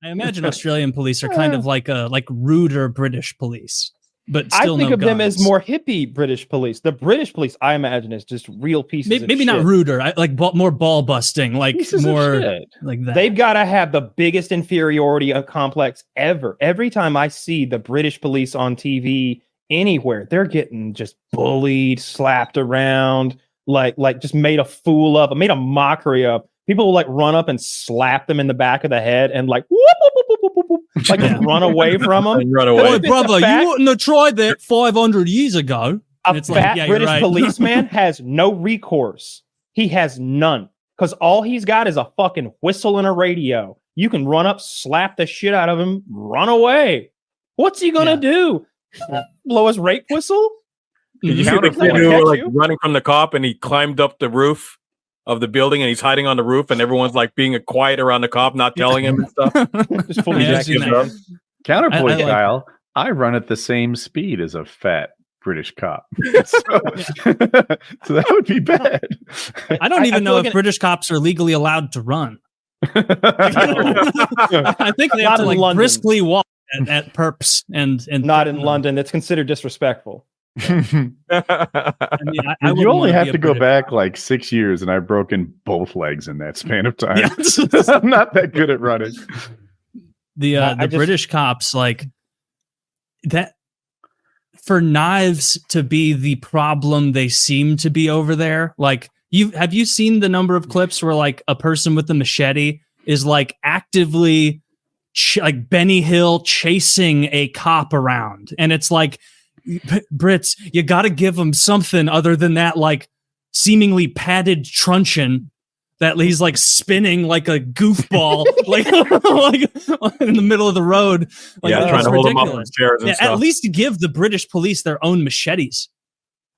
I imagine Australian police are kind of like ruder British police, but still I think no of them guns. as more hippie British police. The British police, I imagine, is just real pieces of maybe shit. not ruder, more ball busting, like Pieces more of shit. like that. They've got to have the biggest inferiority complex ever. Every time I see the British police on TV anywhere, they're getting just bullied, slapped around, like just made a fool of, made a mockery of. People will like run up and slap them in the back of the head and like whoop, whoop, whoop, whoop, whoop, whoop, like run away from them. Run away. Boy, brother, you wouldn't have tried that 500 years ago. A fat British policeman has no recourse. He has none. Because all he's got is a fucking whistle and a radio. You can run up, slap the shit out of him, run away. What's he gonna do? Blow his rape whistle? Did you see the kid who was like running from the cop and he climbed up the roof of the building and he's hiding on the roof and everyone's like being quiet around the cop, not telling him and stuff? Just fully Counterpoint, Kyle. I run at the same speed as a fat British cop. So that would be bad. I don't even know if British cops are legally allowed to run. I think they have to like briskly walk at perps and not in London. It's considered disrespectful. You only have to go back like 6 years, and I've broken both legs in that span of time. I'm not that good at running. The British cops, like that, for knives to be the problem they seem to be over there. Like, have you seen the number of clips where like a person with a machete is like actively like Benny Hill chasing a cop around, and it's like, Brits, you got to give him something other than that, like seemingly padded truncheon that he's like spinning like a goofball, like in the middle of the road. Like, trying to hold him up on chairs and stuff. At least give the British police their own machetes,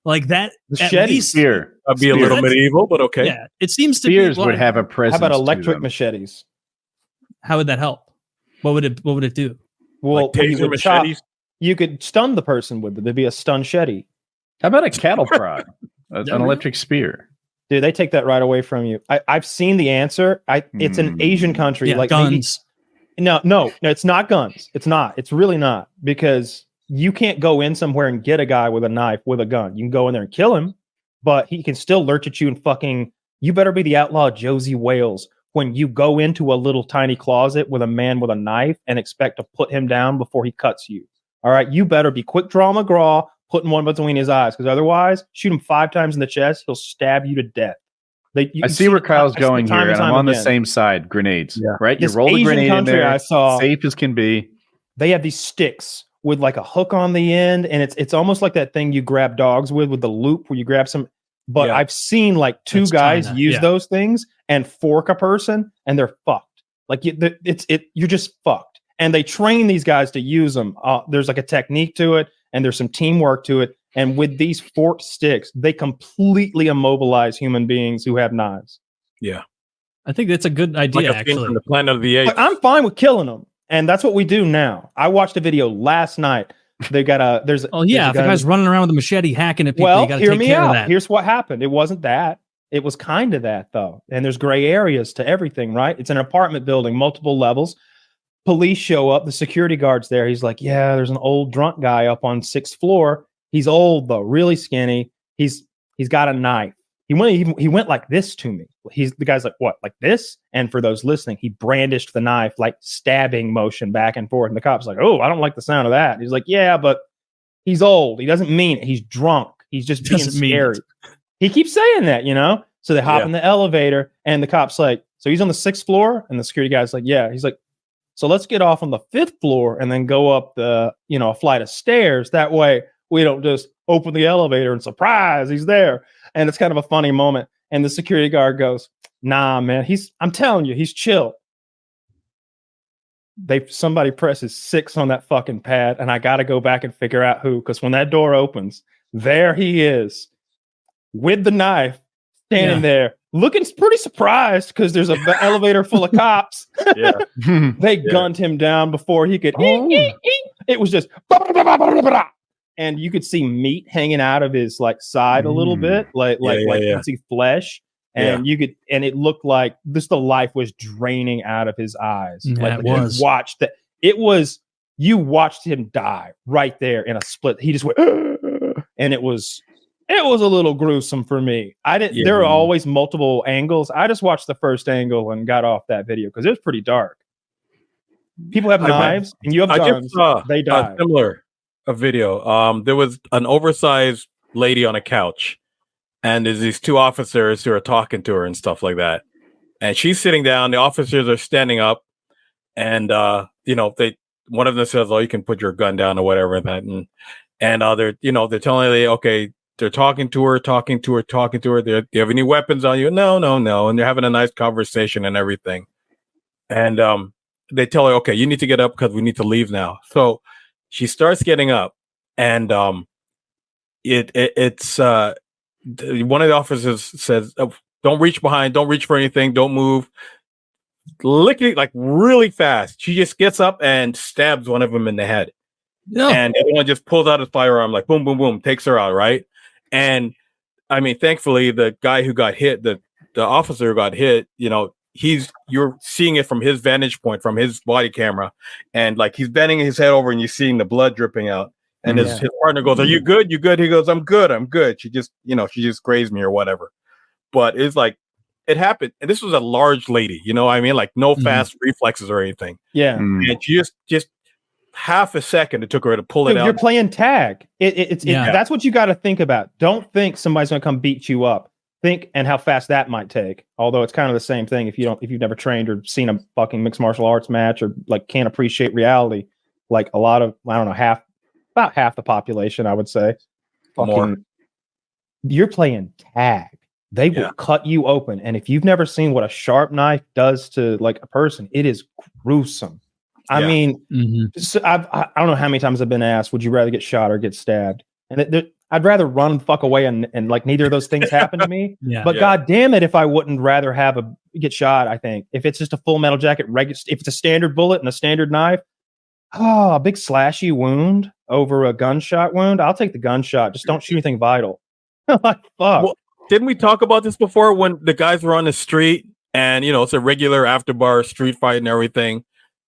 like that. Machete spear. That'd be a little medieval, but okay. Yeah, it seems to Spears be. would have a presence. How about electric machetes? How would that help? What would it do? Well, like taser machetes. You could stun the person with it. There'd be a stun shetty. How about a cattle prod? An electric spear? Dude, they take that right away from you. I've seen the answer. It's an Asian country. Yeah, like guns. No, it's not guns. It's not. It's really not. Because you can't go in somewhere and get a guy with a knife with a gun. You can go in there and kill him, but he can still lurch at you and fucking... You better be the outlaw Josie Wales when you go into a little tiny closet with a man with a knife and expect to put him down before he cuts you. All right, you better be quick draw McGraw, putting one between his eyes, because otherwise, shoot him 5 times in the chest, he'll stab you to death. I see where Kyle's going here, and I'm on the same side. Grenades, right? You roll a grenade in there, I saw, safe as can be. They have these sticks with like a hook on the end, and it's almost like that thing you grab dogs with the loop where you grab some. But I've seen like 2 guys use those things and fork a person, and they're fucked. Like you're just fucked. And they train these guys to use them. There's like a technique to it, and there's some teamwork to it. And with these forked sticks, they completely immobilize human beings who have knives. Yeah, I think that's a good idea. Like actually, from the Planet of the Apes. I'm fine with killing them, and that's what we do now. I watched a video last night. They got a if the guy's running around with a machete hacking at people, well, you got to hear take me care out. of that. Here's what happened. It wasn't that. It was kind of that though. And there's gray areas to everything, right? It's an apartment building, multiple levels. Police show up. The security guard's there. He's like, yeah, there's an old drunk guy up on 6th floor. He's old though, really skinny. He's got a knife. He went like this to me. The guy's like, what, like this? And for those listening, he brandished the knife, like stabbing motion back and forth. And the cop's like, oh, I don't like the sound of that. He's like, yeah, but he's old. He doesn't mean it. He's drunk. He's just being scary. He keeps saying that, So they hop in the elevator, and the cop's like, so he's on the 6th floor, and the security guy's like, yeah. He's like, so let's get off on the 5th floor and then go up the, a flight of stairs. That way we don't just open the elevator and surprise, he's there. And it's kind of a funny moment. And the security guard goes, nah, man, I'm telling you, he's chill. Somebody presses 6 on that fucking pad, and I got to go back and figure out who, because when that door opens, there he is with the knife standing there. Looking pretty surprised because there's an elevator full of cops. They gunned him down before he could. It was just, and you could see meat hanging out of his like side a little bit, like you see flesh. And you could, and it looked like the life was draining out of his eyes. Yeah, like it was. You watched him die right there in a split. He just went, and it was a little gruesome for me. There are always multiple angles. I just watched the first angle and got off that video because it was pretty dark. People have knives and you have guns. They die. A video. There was an oversized lady on a couch, and there's these two officers who are talking to her and stuff like that. And she's sitting down. The officers are standing up, and one of them says, "Oh, you can put your gun down" or whatever. And they're telling her, okay, they're talking to her. Do you have any weapons on you? No. And they're having a nice conversation and everything. And they tell her, okay, you need to get up because we need to leave now. So she starts getting up, and it's one of the officers says, oh, "Don't reach behind, don't reach for anything, don't move." Licking like really fast. She just gets up and stabs one of them in the head. No. And everyone just pulls out his firearm, like boom, boom, boom, takes her out, right? And I mean, thankfully, the guy who got hit, the officer who got hit, you're seeing it from his vantage point, from his body camera, and like he's bending his head over, and you're seeing the blood dripping out. And his partner goes, "Are you good? You good?" He goes, "I'm good. She just grazed me or whatever." But it's like it happened, and this was a large lady, like no fast reflexes or anything. Yeah, and she just half a second it took her to pull it out. You're playing tag. That's what you got to think about. Don't think somebody's going to come beat you up. Think and how fast that might take. Although it's kind of the same thing if you've never trained or seen a fucking mixed martial arts match or like can't appreciate reality. Like a lot of, I don't know, about half the population, I would say. More. You're playing tag. They will cut you open, and if you've never seen what a sharp knife does to like a person, it is gruesome. I mean, I don't know how many times I've been asked, "Would you rather get shot or get stabbed?" And I'd rather run the fuck away and like neither of those things happen to me. But god damn it, if I wouldn't rather get shot. I think if it's just a Full Metal Jacket, if it's a standard bullet and a standard knife, a big slashy wound over a gunshot wound, I'll take the gunshot. Just don't shoot anything vital. Like fuck. Well, didn't we talk about this before when the guys were on the street and it's a regular after bar street fight and everything,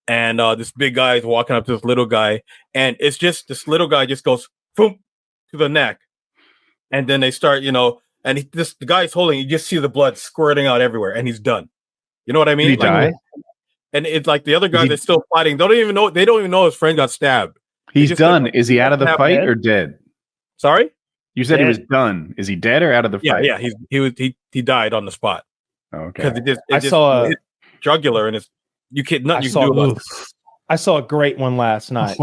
and this big guy is walking up to this little guy, and it's just this little guy just goes boom to the neck, and then they start and the guy's holding, you just see the blood squirting out everywhere, and he's done. You know what I mean? Did he die? And it's like the other guy that's still fighting. They don't even know his friend got stabbed. He's done. Is he out of the fight or dead? Sorry? You said he was done. Is he dead or out of the fight? Yeah. He died on the spot. Okay. Because I saw a jugular, and it's you can do about it. I saw a great one last night.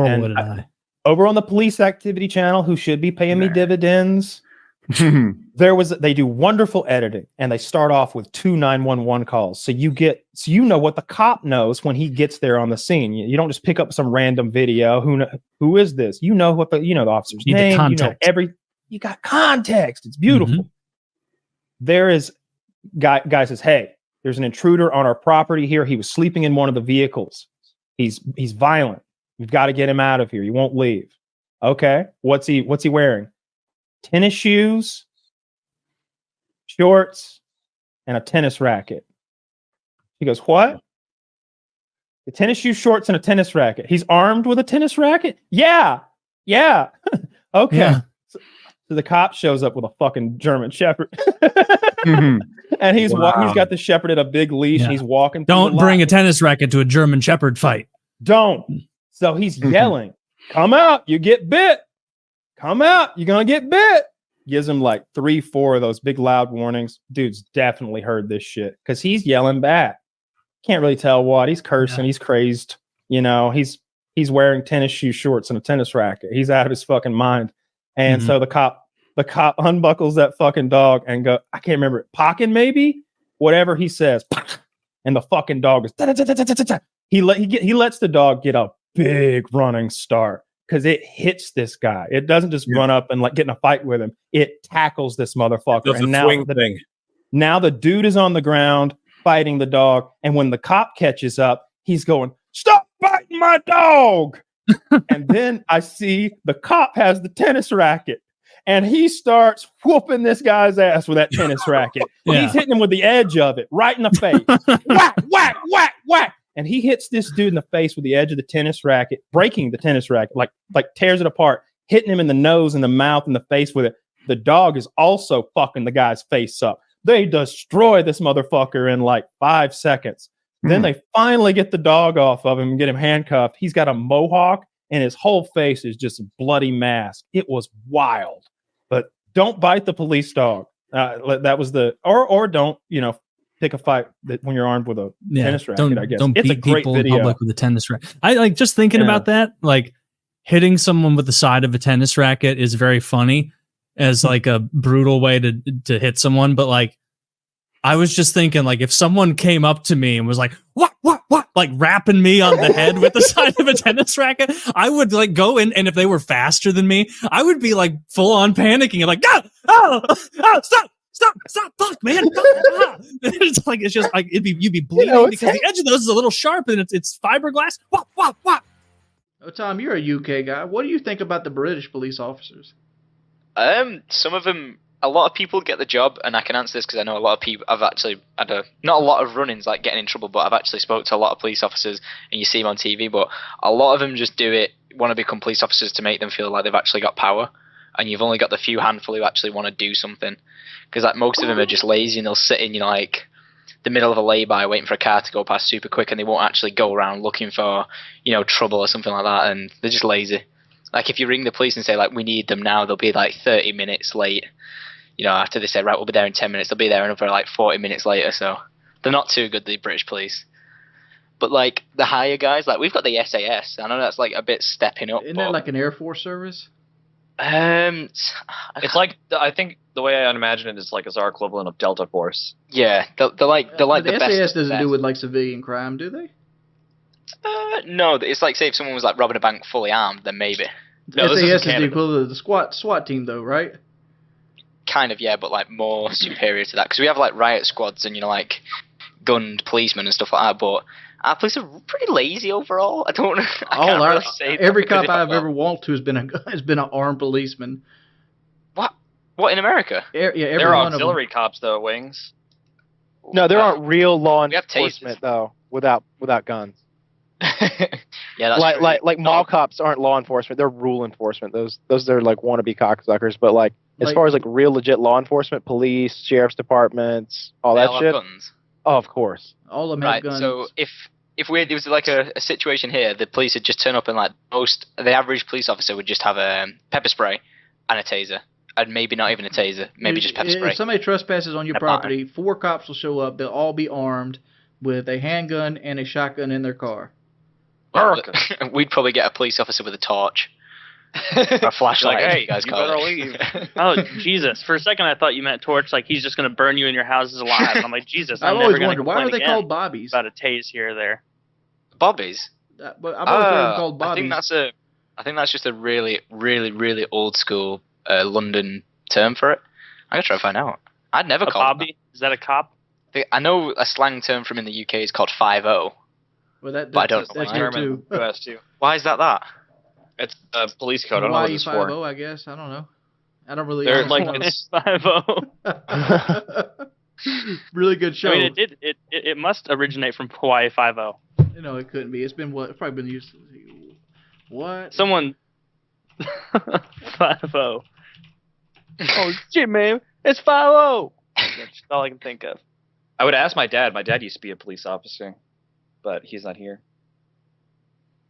Over on the police activity channel, who should be paying me dividends, they do wonderful editing, and they start off with 2 911 calls. So you know what the cop knows when he gets there on the scene. You don't just pick up some random video. Who is this? You know what the officer's name. The context. You got context. It's beautiful. There is guy says, "Hey, there's an intruder on our property here. He was sleeping in one of the vehicles. He's violent. We've got to get him out of here. He won't leave." Okay. What's he wearing? Tennis shoes, shorts, and a tennis racket. He goes, "What?" The tennis shoes, shorts, and a tennis racket. He's armed with a tennis racket? Yeah. Okay. Yeah. So the cop shows up with a fucking German Shepherd. And he's got the Shepherd at a big leash, and he's walking. Don't bring a tennis racket to a German Shepherd fight. Don't. So he's yelling, "Come out, you get bit. Come out, you're going to get bit." Gives him like 3-4 of those big loud warnings. Dude's definitely heard this shit because he's yelling back. Can't really tell what. He's cursing. He's crazed. He's wearing tennis shoe shorts and a tennis racket. He's out of his fucking mind. And so the cop unbuckles that fucking dog and go, I can't remember it. Pocket maybe? Whatever he says. And the fucking dog goes, he lets the dog get a big running start because it hits this guy. It doesn't just run up and like get in a fight with him. It tackles this motherfucker. And now the dude is on the ground fighting the dog. And when the cop catches up, he's going, "Stop biting my dog." And then I see the cop has the tennis racket. and he starts whooping this guy's ass with that tennis racket. He's hitting him with the edge of it right in the face. Whack, whack, whack, whack. And he hits this dude in the face with the edge of the tennis racket, breaking the tennis racket, like tears it apart, hitting him in the nose and the mouth and the face with it. The dog is also fucking the guy's face up. They destroy this motherfucker in like 5 seconds. Then they finally get the dog off of him and get him handcuffed. He's got a mohawk and his whole face is just a bloody mask. It was wild. But don't bite the police dog. That was or don't, pick a fight when you're armed with a tennis racket, I guess. Don't it's beat a great people video. in public with a tennis racket. I like just thinking about that, like hitting someone with the side of a tennis racket is very funny as like a brutal way to hit someone. But like, I was just thinking, like, if someone came up to me and was like, what, like rapping me on the head with the side of a tennis racket, I would like go in, and if they were faster than me, I would be like full on panicking and like, stop, fuck, man. It's like, it's just like, you'd be bleeding because the edge of those is a little sharp and it's fiberglass. What? Oh, Tom, you're a UK guy. What do you think about the British police officers? Some of them, a lot of people get the job, and I can answer this because I know a lot of people. I've actually had not a lot of run-ins like getting in trouble, but I've actually spoke to a lot of police officers, and you see them on TV. But a lot of them just do it, want to become police officers to make them feel like they've actually got power, and you've only got the few handful who actually want to do something. Because like most of them are just lazy, and they'll sit in like the middle of a lay-by waiting for a car to go past super quick, and they won't actually go around looking for trouble or something like that, and they're just lazy. Like if you ring the police and say like we need them now, they'll be like 30 minutes late. After they say, right, we'll be there in 10 minutes, they'll be there another like 40 minutes later. So they're not too good, the British police. But like the higher guys, like we've got the SAS. I know that's like a bit stepping up. Isn't that like an Air Force service? It's like, I think the way I imagine it is like it's our equivalent of Delta Force. Yeah, they're like the SAS best. Doesn't do with like civilian crime, do they? No, it's like say if someone was like robbing a bank fully armed, then maybe. No, SAS is the equivalent of the SWAT team, though, right? Kind of, yeah, but like more superior to that because we have like riot squads and like gunned policemen and stuff like that. But our police are pretty lazy overall. I can't really say every cop I've ever walked to has been an armed policeman. What in America? There are auxiliary cops though, Wings. No, there aren't real law tasers. enforcement though without guns. Yeah, that's like mall cops aren't law enforcement; they're rule enforcement. Those are like wannabe cocksuckers. But like as far as like real legit law enforcement, police, sheriff's department, all that shit. Guns. Oh, of course, all of them have guns. So if there was like a situation here, the police would just turn up and like the average police officer would just have a pepper spray and a taser. And maybe not even a taser, maybe just pepper spray. If somebody trespasses on your property, 4 cops will show up. They'll all be armed with a handgun and a shotgun in their car. Murka. We'd probably get a police officer with a torch. A flashlight. Like, hey, you guys you call better it. leave. Oh, Jesus. For a second, I thought you meant torch, like he's just going to burn you in your houses alive. I'm like, Jesus, I've I'm always never going to wondered, why are they called bobbies? About a tase here or there. Bobbies? But I've always heard them called bobbies. I think that's just a really, really, really old school London term for it. I gotta try to find out. I'd never call it bobby. Is that a cop? I know a slang term from in the UK is called 5-0. Well, that's I don't know. That's here too. US too. Why is that? It's a police code. I don't know Why what you it's 5-0, for. I guess. I don't know. I don't really. They're like It's 5-0. Really good show. I mean, it must originate from Hawaii 5-0. It couldn't be. It's probably been used. What? Someone 5-0. Oh shit, man! It's 5-0. That's all I can think of. I would ask my dad. My dad used to be a police officer, but he's not here.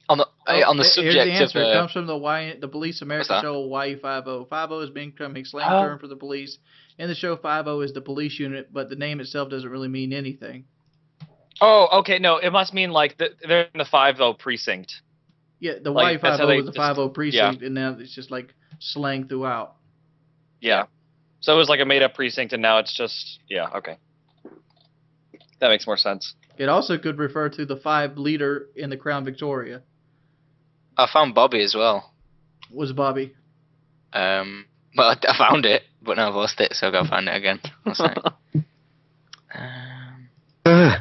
On the subject here's the answer. of It comes from the Police America show Hawaii 5-0. 5-0 is becoming slang term for the police. In the show, 5-0 is the police unit, but the name itself doesn't really mean anything. Oh, okay. No, it must mean like they're in the 5-0 precinct. Yeah, the Hawaii 5-0 is the 5-0 precinct, yeah. and now it's just like slang throughout. Yeah. So it was like a made-up precinct, and now it's just okay. That makes more sense. It also could refer to the 5 leader in the Crown Victoria. I found Bobby as well. Was Bobby? Well, I found it, but now I've lost it, so I'll go find it again.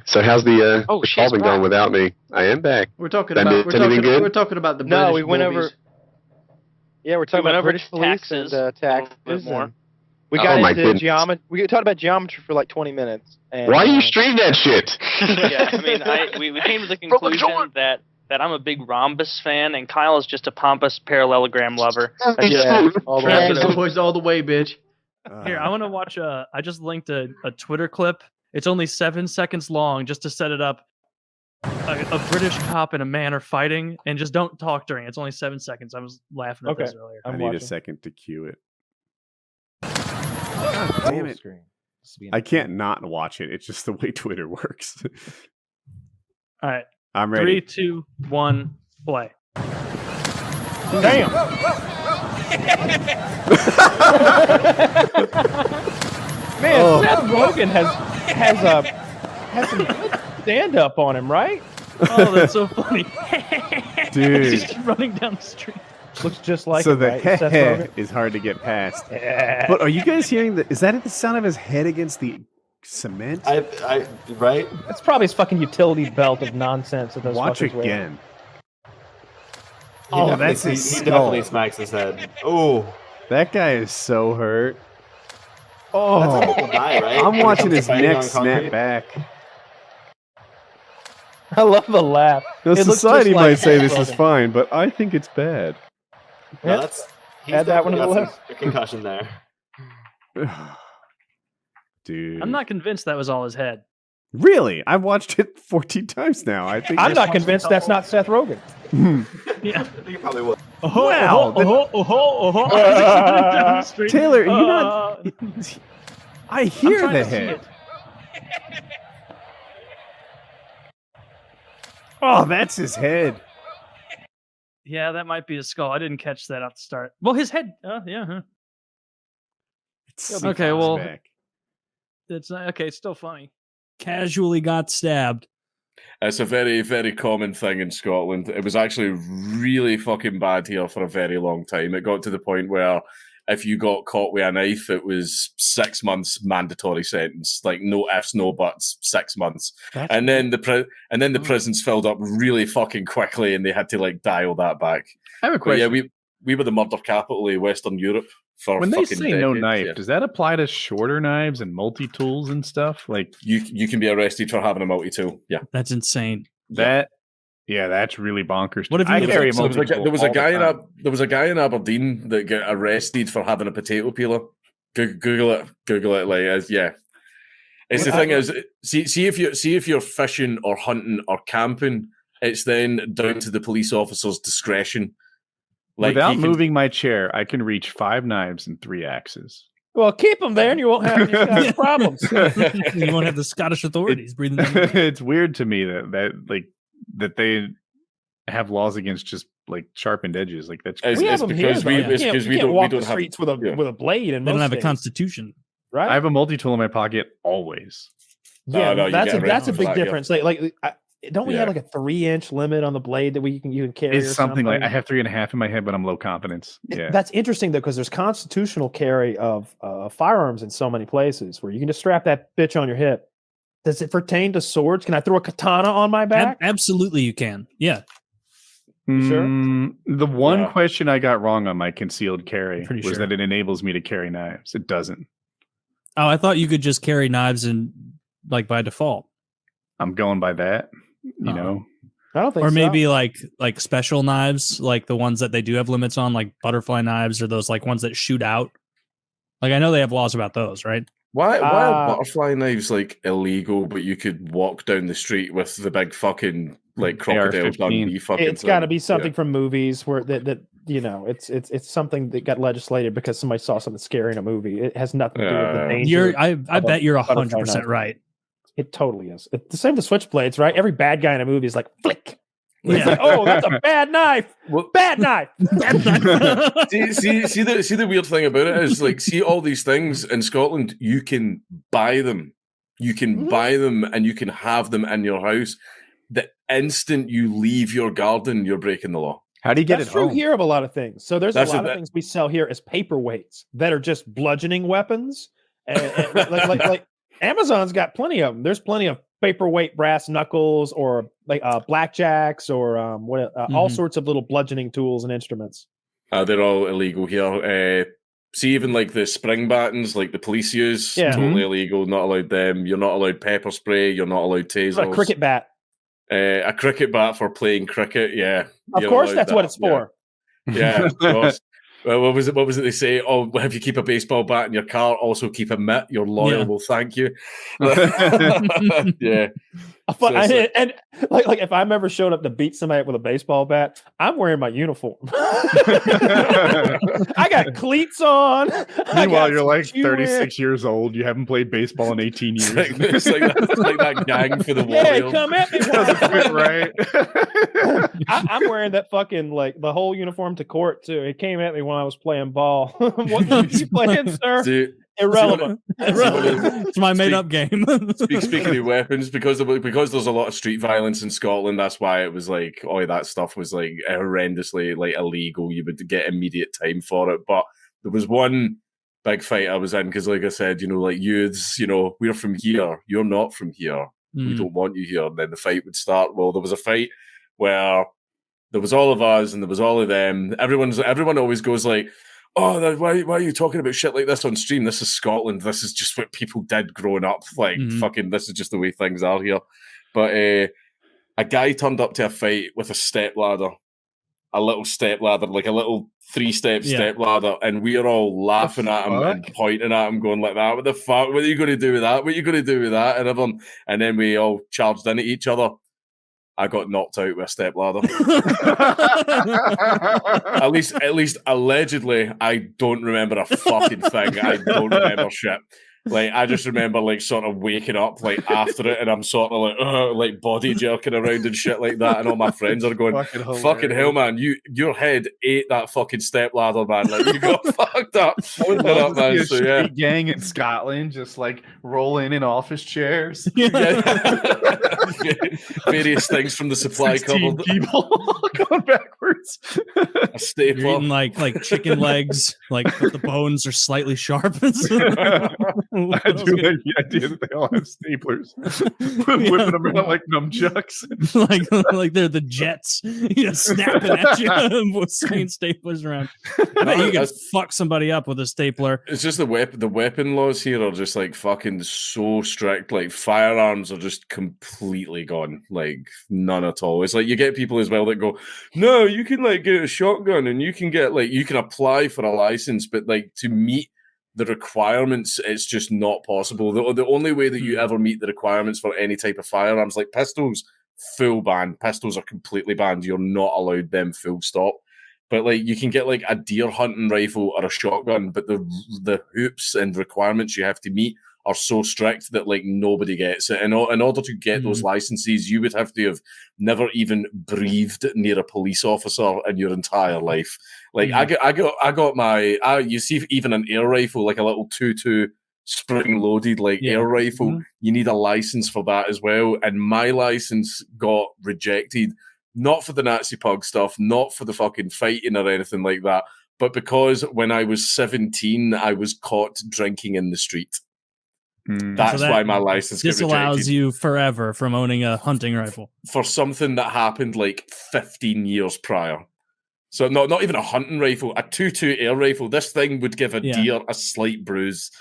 So how's the call been going without me? I am back. We're talking about the No, we British went movies. over. Yeah, we're talking We went about over British police taxes and a taxes. little bit more. We got my into goodness. geometry. We talked about geometry for like 20 minutes. And, Why you stream that shit? Yeah, I mean, we came to the conclusion that I'm a big rhombus fan, and Kyle is just a pompous parallelogram lover. Yeah, all the way. Travis boys all the way, bitch. Here, I want to watch I just linked a Twitter clip. It's only 7 seconds long, just to set it up. A British cop and a man are fighting, and just don't talk during it. It's only 7 seconds. I was laughing at this earlier. I need a second to cue it. God damn it. I can't not watch it. It's just the way Twitter works. All right. I'm ready. 3, 2, 1, play. Damn. Man, Seth Rogen has some good stand up on him, right? Oh, that's so funny. Dude. He's just running down the street. Looks just like so him, the right? Seth Rogen? is hard to get past. But are you guys hearing that? Is that the sound of his head against the cement? Right? That's probably his fucking utility belt of nonsense. That those Watch fuckers wear. again. Oh, that's his he skull. definitely smacks his head. Oh, That guy is so hurt. Oh, that's how people die, right? I'm watching his Fighting neck on snap concrete. back. I love the laugh. Now, It looks society just might like say Seth this is Rogen. fine, but I think it's bad. No, he's Add that one to the definitely list. got a concussion there. Dude. I'm not convinced that was all his head. Really? I've watched it 14 times now. I think I'm not convinced that's not Seth Rogen. Yeah. He probably will. Wow. Taylor, you're not. I hear the head. Oh, that's his head. Yeah, that might be his skull. I didn't catch that off the start. Well, his head. Yeah. Huh. Okay, well, it's okay. It's still funny. Casually got stabbed. It's a very, very common thing in Scotland. It was actually really fucking bad here for a very long time. It got to the point where if you got caught with a knife, it was 6 months mandatory sentence. Like no ifs, no buts, 6 months. And then the prisons filled up really fucking quickly, and they had to like dial that back. I have a question. But yeah, we were the murder capital of Western Europe for when they fucking say no decades, knife, yeah. does that apply to shorter knives and multi-tools and stuff? Like you can be arrested for having a multi-tool. Yeah, that's insane. That, yeah, that's really bonkers. What if I you carry a there multi-tool was a all guy the in time. there was a guy in Aberdeen that got arrested for having a potato peeler. Google it. Like yeah. It's the thing is, see if you're fishing or hunting or camping, it's then down to the police officer's discretion. Like Without moving my chair, I can reach 5 knives and 3 axes. Well, keep them there, and you won't have any kind of problems. You won't have the Scottish authorities breathing down your neck. It's weird to me that they have laws against just like sharpened edges. Like that's We have them here, though. You can't walk the don't have streets with a blade, and They don't have a constitution, right? I have a multi-tool in my pocket always. Yeah, no, you that's get a arrested for big that, yeah. difference. Don't we have like a 3-inch limit on the blade that you can carry? It's or something like I have 3.5 in my head, but I'm low confidence. Yeah, That's interesting though, because there's constitutional carry of firearms in so many places where you can just strap that bitch on your hip. Does it pertain to swords? Can I throw a katana on my back? Absolutely, you can. Yeah. Sure. The one question I got wrong on my concealed carry Pretty was sure. that it enables me to carry knives. It doesn't. Oh, I thought you could just carry knives and like by default. I'm going by that. You know. I don't think Or so. maybe like special knives, like the ones that they do have limits on, like butterfly knives or those like ones that shoot out. Like I know they have laws about those, right? Why are butterfly knives like illegal, but you could walk down the street with the big fucking like crocodile AR-15. Dundee fucking It's got to thing? be something from movies where that it's something that got legislated because somebody saw something scary in a movie. It has nothing to do with the danger. I bet you're butterfly 100% knife. right. It totally is. It's the same with switchblades, right? Every bad guy in a movie is like flick. It's Yeah. like, oh, that's a bad knife. Bad knife. see the weird thing about it is like see all these things in Scotland, you can buy them. You can buy them and you can have them in your house. The instant you leave your garden, you're breaking the law. How do you get That's it true home? here of a lot of things. So there's That's a lot it, of things we sell here as paperweights that are just bludgeoning weapons. And like Amazon's got plenty of them. There's plenty of paperweight brass knuckles or like blackjacks or all sorts of little bludgeoning tools and instruments. They're all illegal here. See, even like the spring batons, like the police use, totally illegal. Not allowed them. You're not allowed pepper spray. You're not allowed tasers. A cricket bat. A cricket bat for playing cricket. Yeah, of course, that's what it's for. Yeah, of course. Well, what was it they say? Oh, if you keep a baseball bat in your car, also keep a mitt. Your lawyer will thank you. Yeah. But and if I'm ever showed up to beat somebody up with a baseball bat, I'm wearing my uniform. I got cleats on. Meanwhile, you're like 36 years old. You haven't played baseball in 18 years. It's like that gang for the Warriors. Hey, come at me. Right. I'm wearing that fucking like the whole uniform to court too. It came at me when I was playing ball. What are you playing, sir? Dude, irrelevant. It's my made-up game. Speaking of weapons, because there's a lot of street violence in Scotland, that's why it was like all that stuff was like horrendously like illegal. You would get immediate time for it. But there was one big fight I was in because, like I said, like youths, we're from here. You're not from here. We don't want you here. And then the fight would start. Well, there was a fight where there was all of us and there was all of them. Everyone always goes like, oh, why are you talking about shit like this on stream? This is Scotland. This is just what people did growing up. Like, fucking, this is just the way things are here. But a guy turned up to a fight with a step ladder, a little step ladder, like a little 3-step step ladder, and we are all laughing at him and pointing at him, going like that. What the fuck? What are you going to do with that? What are you going to do with that? And everyone, and then we all charged in at each other. I got knocked out with a step ladder. At least allegedly, I don't remember a fucking thing. I don't remember shit. Like, I just remember like sort of waking up like after it, and I'm sort of like body jerking around and shit like that, and all my friends are going, "Fucking hell, man! Your head ate that fucking step ladder, man! Like, you got fucked up." Man. So yeah, gang in Scotland just like rolling in office chairs. Various things from the supply cupboard. People going backwards. A stapler. You're eating like chicken legs, like but the bones are slightly sharp. I do like the idea that they all have staplers, whipping them around like nunchucks, like they're the jets, snapping at you, swinging staplers around. You can fuck somebody up with a stapler. It's just the weapon laws here are just like fucking so strict. Like firearms are just completely gone, like none at all. It's like you get people as well that go, no, you can like get a shotgun and you can get like you can apply for a license, but like to meet the requirements, it's just not possible. The only way that you ever meet the requirements for any type of firearms, like pistols, full ban. Pistols are completely banned. You're not allowed them, full stop. But like you can get like a deer hunting rifle or a shotgun, but the hoops and requirements you have to meet are so strict that like nobody gets it. In order to get those licenses, you would have to have never even breathed near a police officer in your entire life. Like I got my you see even an air rifle, like a little 2.2 spring loaded like air rifle, you need a license for that as well. And my license got rejected, not for the Nazi pug stuff, not for the fucking fighting or anything like that, but because when I was 17, I was caught drinking in the street. That's why my license disallows you forever from owning a hunting rifle for something that happened like 15 years prior. So not even a hunting rifle, a 2.2 air rifle. This thing would give a deer a slight bruise.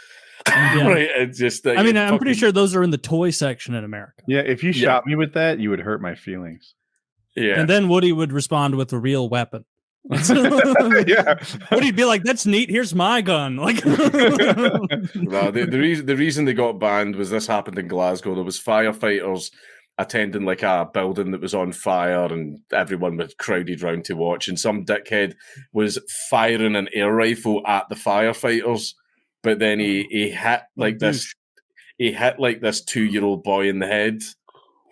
Right? It's just. I'm pretty sure those are in the toy section in America. Yeah, if you shot me with that, you would hurt my feelings. Yeah, and then Woody would respond with a real weapon. Woody'd be like, "That's neat. Here's my gun." Like, no, the reason they got banned was this happened in Glasgow. There was firefighters attending like a building that was on fire, and everyone was crowded round to watch. And some dickhead was firing an air rifle at the firefighters, but then he hit like this. He hit like this 2-year-old boy in the head,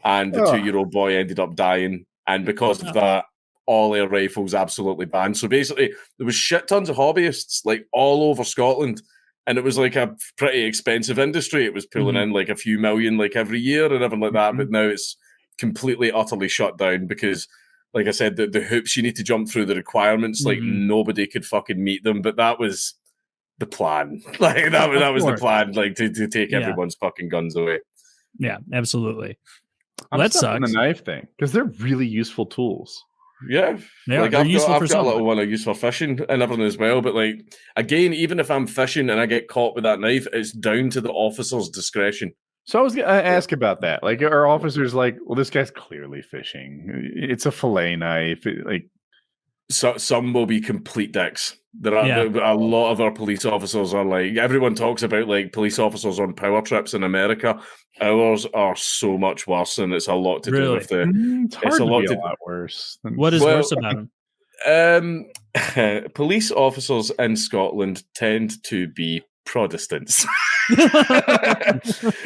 and the 2-year-old boy ended up dying. And because of that, all air rifles absolutely banned. So basically, there was shit tons of hobbyists like all over Scotland, and it was like a pretty expensive industry. It was pulling in like a few million like every year and everything like that. But now it's completely, utterly shut down because, like I said, the hoops you need to jump through, the requirements, like nobody could fucking meet them. But that was the plan. Like that was the plan, like to take everyone's fucking guns away. Yeah, absolutely. That sucks. The knife thing, because they're really useful tools. Yeah, like I've got a little one I use for fishing and everything as well. But like again, even if I'm fishing and I get caught with that knife, it's down to the officer's discretion. So I was going to ask about that. Like, are officers like, well, this guy's clearly fishing. It's a fillet knife. So some will be complete dicks. There are a lot of our police officers are like, everyone talks about like police officers on power trips in America. Ours are so much worse, and it's a lot to do with the. It's a lot worse. What is worse about them? Police officers in Scotland tend to be Protestants.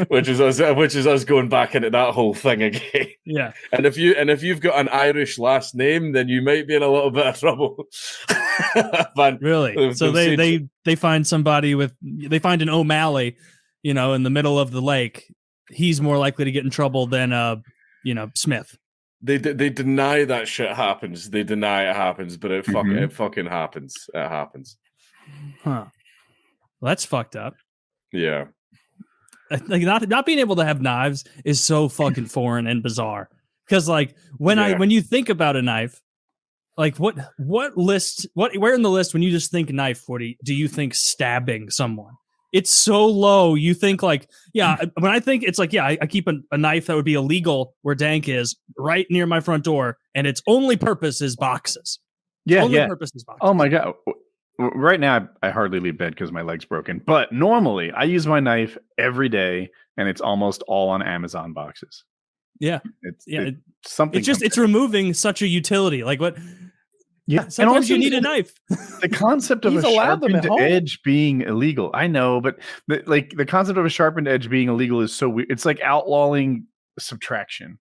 which is us going back into that whole thing again. Yeah. And if you've got an Irish last name, then you might be in a little bit of trouble. Really? So they find somebody they find an O'Malley, in the middle of the lake. He's more likely to get in trouble than Smith. They deny that shit happens. They deny it happens, but it fucking happens. It happens. Huh. Well, that's fucked up. Yeah. Like not being able to have knives is so fucking foreign and bizarre. Because like when you think about a knife, like where in the list when you just think knife, do you think stabbing someone? It's so low. You think like, when I think it's like, I keep a knife that would be illegal where Dank is right near my front door, and its only purpose is boxes. Purpose is boxes. Oh my God. Right now, I hardly leave bed because my leg's broken. But normally, I use my knife every day, and it's almost all on Amazon boxes. Yeah, it's something. It's removing such a utility. Like what? Yeah, sometimes you need a knife. The concept of a sharpened edge being illegal, I know, but the concept of a sharpened edge being illegal is so weird. It's like outlawing subtraction.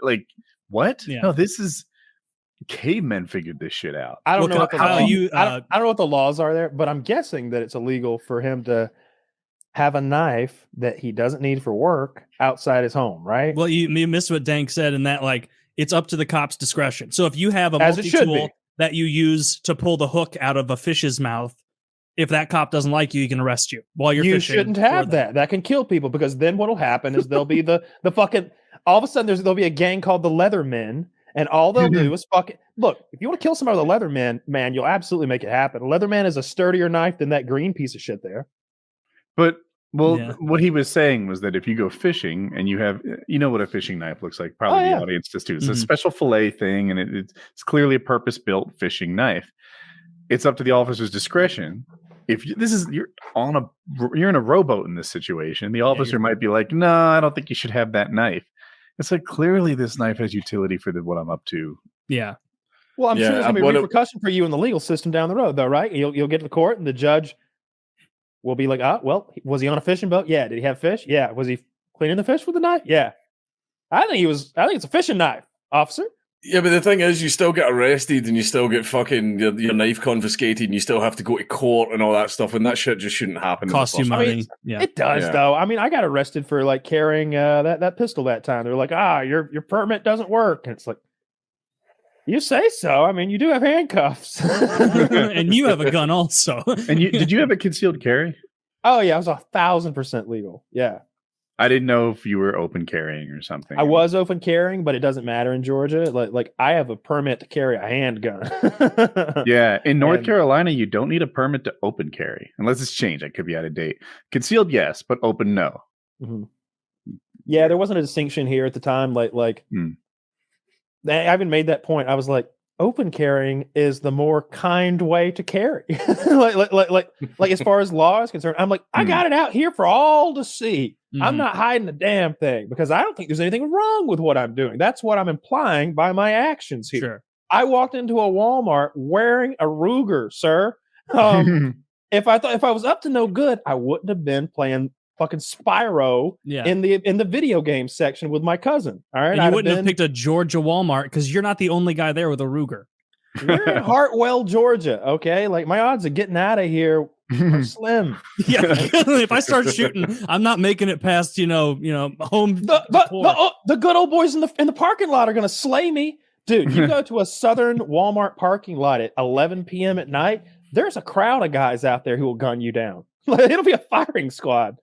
Like what? Yeah. No, this is. Cavemen figured this shit out. I don't know what I don't know what the laws are there, but I'm guessing that it's illegal for him to have a knife that he doesn't need for work outside his home, right? Well, you missed what Dank said in that, like, it's up to the cop's discretion. So if you have a multi-tool that you use to pull the hook out of a fish's mouth, if that cop doesn't like you, he can arrest you while you're fishing. You shouldn't have that. That can kill people, because then what'll happen is there'll be the fucking, all of a sudden there'll be a gang called the Leathermen. And all they'll do is fucking look. If you want to kill somebody with a Leatherman, man, you'll absolutely make it happen. A Leatherman is a sturdier knife than that green piece of shit there. But what he was saying was that if you go fishing and you have, what a fishing knife looks like, probably the audience does too. It's a special fillet thing, and it's clearly a purpose-built fishing knife. It's up to the officer's discretion. If you're in a rowboat in this situation, the officer might be like, "No, I don't think you should have that knife." It's like, clearly this knife has utility for what I'm up to. Yeah. Well, I'm sure there's going to be repercussion for you in the legal system down the road, though, right? You'll get to the court, and the judge will be like, was he on a fishing boat? Yeah. Did he have fish? Yeah. Was he cleaning the fish with a knife? Yeah. I think it's a fishing knife, officer. Yeah, but the thing is, you still get arrested and you still get fucking your knife confiscated and you still have to go to court and all that stuff, and that shit just shouldn't happen. Cost you money. I mean, it does, though. I mean, I got arrested for like carrying that pistol that time. They're like, your permit doesn't work. And it's like, you say so. I mean, you do have handcuffs. And you have a gun also. And did you have a concealed carry? Oh, yeah. I was 1,000% legal. Yeah. I didn't know if you were open carrying or something. I was open carrying, but it doesn't matter in Georgia. Like I have a permit to carry a handgun. Yeah, in North Carolina, you don't need a permit to open carry unless it's changed. It could be out of date. Concealed, yes, but open, no. Mm-hmm. Yeah, there wasn't a distinction here at the time. I even made that point. I was like, open carrying is the more kind way to carry. like as far as law is concerned, I'm like, I got it out here for all to see. I'm not hiding a damn thing, because I don't think there's anything wrong with what I'm doing. That's what I'm implying by my actions here. Sure. I walked into a Walmart wearing a Ruger, sir. If I was up to no good, I wouldn't have been playing fucking Spyro in the video game section with my cousin. All right, and you wouldn't have picked a Georgia Walmart because you're not the only guy there with a Ruger. We're in Hartwell, Georgia. Okay, like my odds of getting out of here are slim. Yeah, if I start shooting, I'm not making it past home. The good old boys in the parking lot are gonna slay me, dude. You go to a Southern Walmart parking lot at 11 p.m. at night. There's a crowd of guys out there who will gun you down. It'll be a firing squad.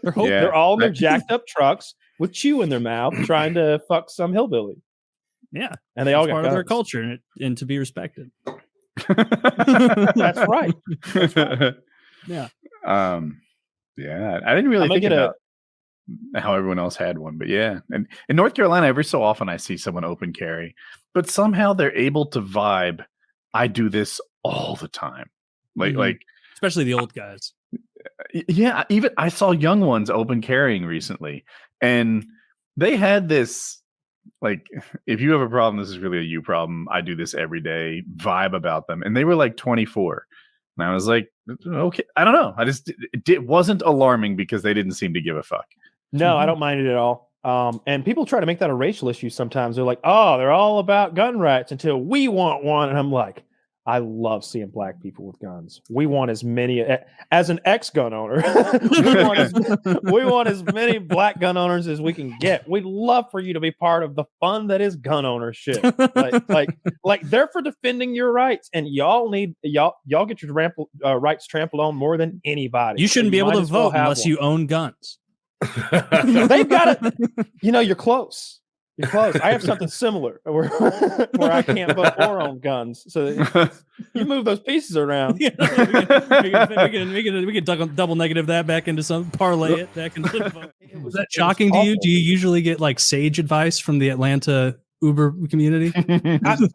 They're all in their jacked up trucks with chew in their mouth, trying to fuck some hillbilly. Yeah, and they all got part of their guns. culture and to be respected. That's right. That's right. Yeah. Yeah, I didn't really think about how everyone else had one, but yeah. And in North Carolina, every so often I see someone open carry, but somehow they're able to vibe. I do this all the time. Like especially the old guys. Yeah, even I saw young ones open carrying recently, and they had this like, if you have a problem, this is really a you problem. I do this every day vibe about them, and they were like 24. And I was like, okay, I don't know. It wasn't alarming because they didn't seem to give a fuck. No, I don't mind it at all. And people try to make that a racial issue sometimes. They're like, oh, they're all about gun rights until we want one. And I'm like, I love seeing black people with guns. We want as many, as an ex-gun owner, we want as many black gun owners as we can get. We'd love for you to be part of the fun that is gun ownership. like they're for defending your rights, and y'all get your rights trampled on more than anybody. You shouldn't be able to vote unless you own guns. They've got it. You're close. You're close. I have something similar where I can't vote or own guns. So you move those pieces around. We can double negative that back into some parlay it back into the vote. Was that shocking to you? Do you usually get like sage advice from the Atlanta Uber community?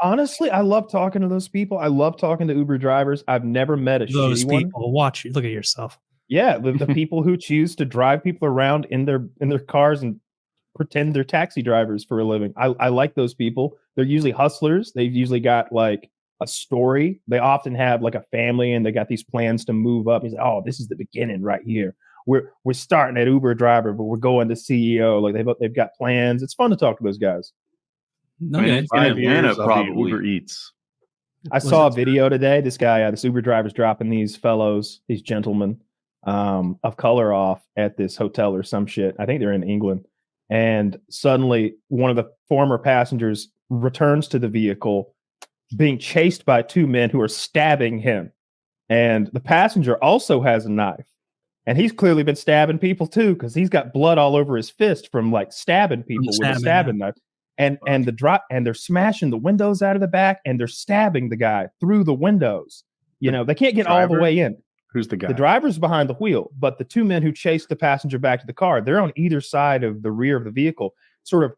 Honestly, I love talking to those people. I love talking to Uber drivers. I've never met those shitty people. Watch you. Look at yourself. Yeah, the people who choose to drive people around in their cars and pretend they're taxi drivers for a living. I like those people. They're usually hustlers. They've usually got like a story. They often have like a family, and they got these plans to move up. He's like, oh, this is the beginning right here. We're starting at Uber driver, but we're going to CEO. Like they've got plans. It's fun to talk to those guys. No, in Atlanta, probably Uber Eats. I saw a video today. This guy, this Uber driver's dropping these gentlemen of color off at this hotel or some shit. I think they're in England. And suddenly one of the former passengers returns to the vehicle being chased by two men who are stabbing him. And the passenger also has a knife. And he's clearly been stabbing people too, because he's got blood all over his fist from like stabbing people with a stabbing knife. And they're smashing the windows out of the back, and they're stabbing the guy through the windows. They can't get all the way in. Who's the guy? The driver's behind the wheel, but the two men who chased the passenger back to the car, they're on either side of the rear of the vehicle. Sort of,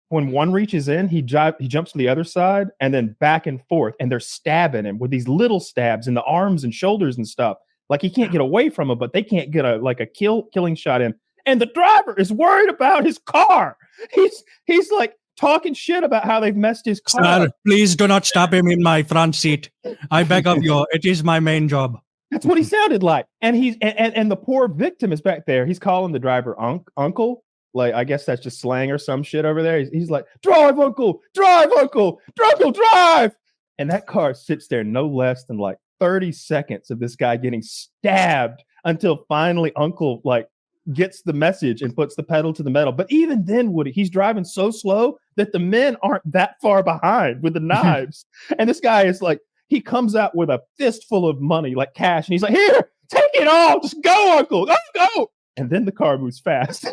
when one reaches in, he jumps to the other side, and then back and forth, and they're stabbing him with these little stabs in the arms and shoulders and stuff. Like he can't get away from them, but they can't get a killing shot in. And the driver is worried about his car. He's like talking shit about how they've messed his car. Sir, please do not stab him in my front seat. I beg of you. It is my main job. That's what he sounded like. And and the poor victim is back there. He's calling the driver uncle. Like, I guess that's just slang or some shit over there. He's like, drive, uncle, drive, uncle, drive. And that car sits there no less than like 30 seconds of this guy getting stabbed until finally uncle like gets the message and puts the pedal to the metal. But even then, Woody, he's driving so slow that the men aren't that far behind with the knives. And this guy is like, he comes out with a fistful of money, like cash, and he's like, here, take it all. Just go, uncle. Go. And then the car moves fast.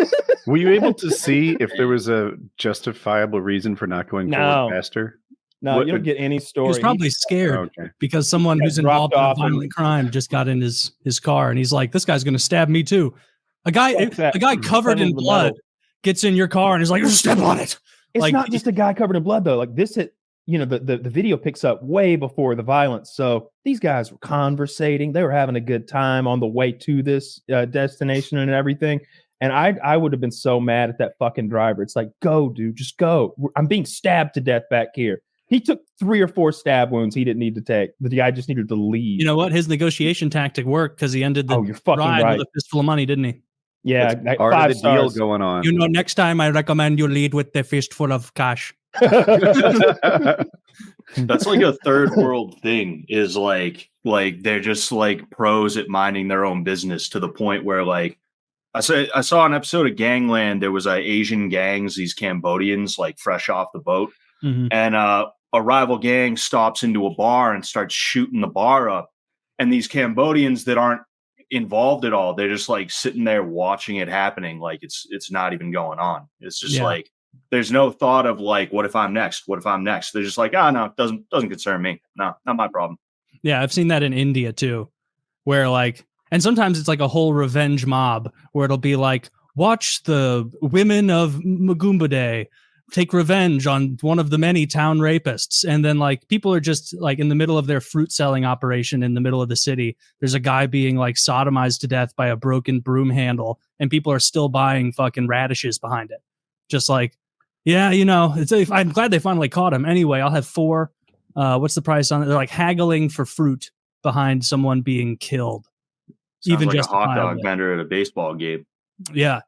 Were you able to see if there was a justifiable reason for not going forward faster? No, you don't get any story. He's probably scared because someone who's involved in a violent crime just got in his car, and he's like, this guy's going to stab me too. A guy covered in blood gets in your car and is like, step on it. It's not just a guy covered in blood, though. Like this, the video picks up way before the violence. So these guys were conversating. They were having a good time on the way to this destination and everything. And I would have been so mad at that fucking driver. It's like, go, dude, just go. I'm being stabbed to death back here. He took 3 or 4 stab wounds he didn't need to take. The guy just needed to leave. You know what? His negotiation tactic worked because he ended the ride with a fistful of money, didn't he? Yeah, that's part of the deal going on. Next time I recommend you lead with the fistful of cash. That's like a third world thing. Is like they're just like pros at minding their own business to the point where like I saw an episode of Gangland. There was Asian gangs, these Cambodians, like fresh off the boat, and a rival gang stops into a bar and starts shooting the bar up, and these Cambodians that aren't involved at all, they're just like sitting there watching it happening, like it's not even going on. It's just like there's no thought of like, what if I'm next? What if I'm next? They're just like, oh no, it doesn't concern me. No, not my problem. Yeah, I've seen that in India too, where like, and sometimes it's like a whole revenge mob where it'll be like, watch the women of Magumbade take revenge on one of the many town rapists. And then like people are just like in the middle of their fruit selling operation in the middle of the city. There's a guy being like sodomized to death by a broken broom handle, and people are still buying fucking radishes behind it. Just like, yeah, you know, I'm glad they finally caught him. Anyway, I'll have 4. What's the price on it? They're like haggling for fruit behind someone being killed. Sounds even like just a hot dog vendor at a baseball game. Yeah.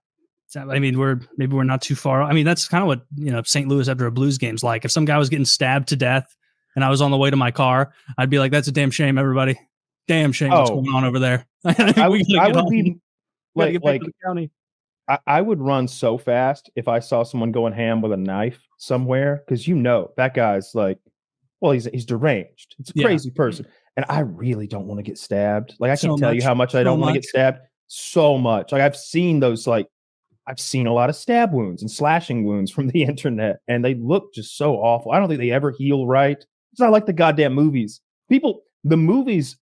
I mean, we're not too far. I mean, that's kind of what, you know, St. Louis after a Blues game's like. If some guy was getting stabbed to death and I was on the way to my car, I'd be like, that's a damn shame, everybody. Damn shame what's going on over there. I would be like county. I would run so fast if I saw someone going ham with a knife somewhere, because you know that guy's like, well, he's deranged. It's a crazy person. And I really don't want to get stabbed. Like, I can't tell you how much I don't want to get stabbed. So much. Like, I've seen a lot of stab wounds and slashing wounds from the internet, and they look just so awful. I don't think they ever heal right. It's not like the goddamn movies. The movies,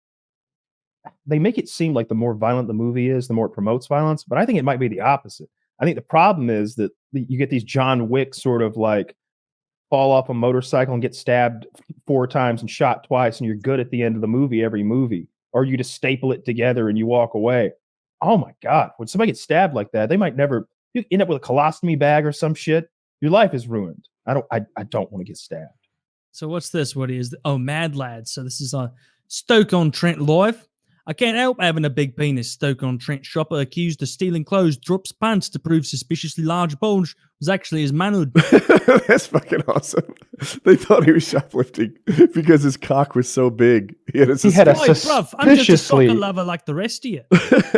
they make it seem like the more violent the movie is, the more it promotes violence. But I think it might be the opposite. I think the problem is that you get these John Wick sort of like fall off a motorcycle and get stabbed 4 times and shot twice, and you're good at the end of the movie every movie. Or you just staple it together and you walk away. Oh my God. When somebody gets stabbed like that, they might never, you end up with a colostomy bag or some shit. Your life is ruined. I don't want to get stabbed. So what's this? What is? Oh, Mad Lads. So this is on Stoke-on-Trent live. I can't help having a big penis. Stoke-on-Trent shopper accused of stealing clothes drops pants to prove suspiciously large bulge was actually his manhood. That's fucking awesome. They thought he was shoplifting because his cock was so big. He had a suspiciously... bruv, I'm just a soccer lover like the rest of you.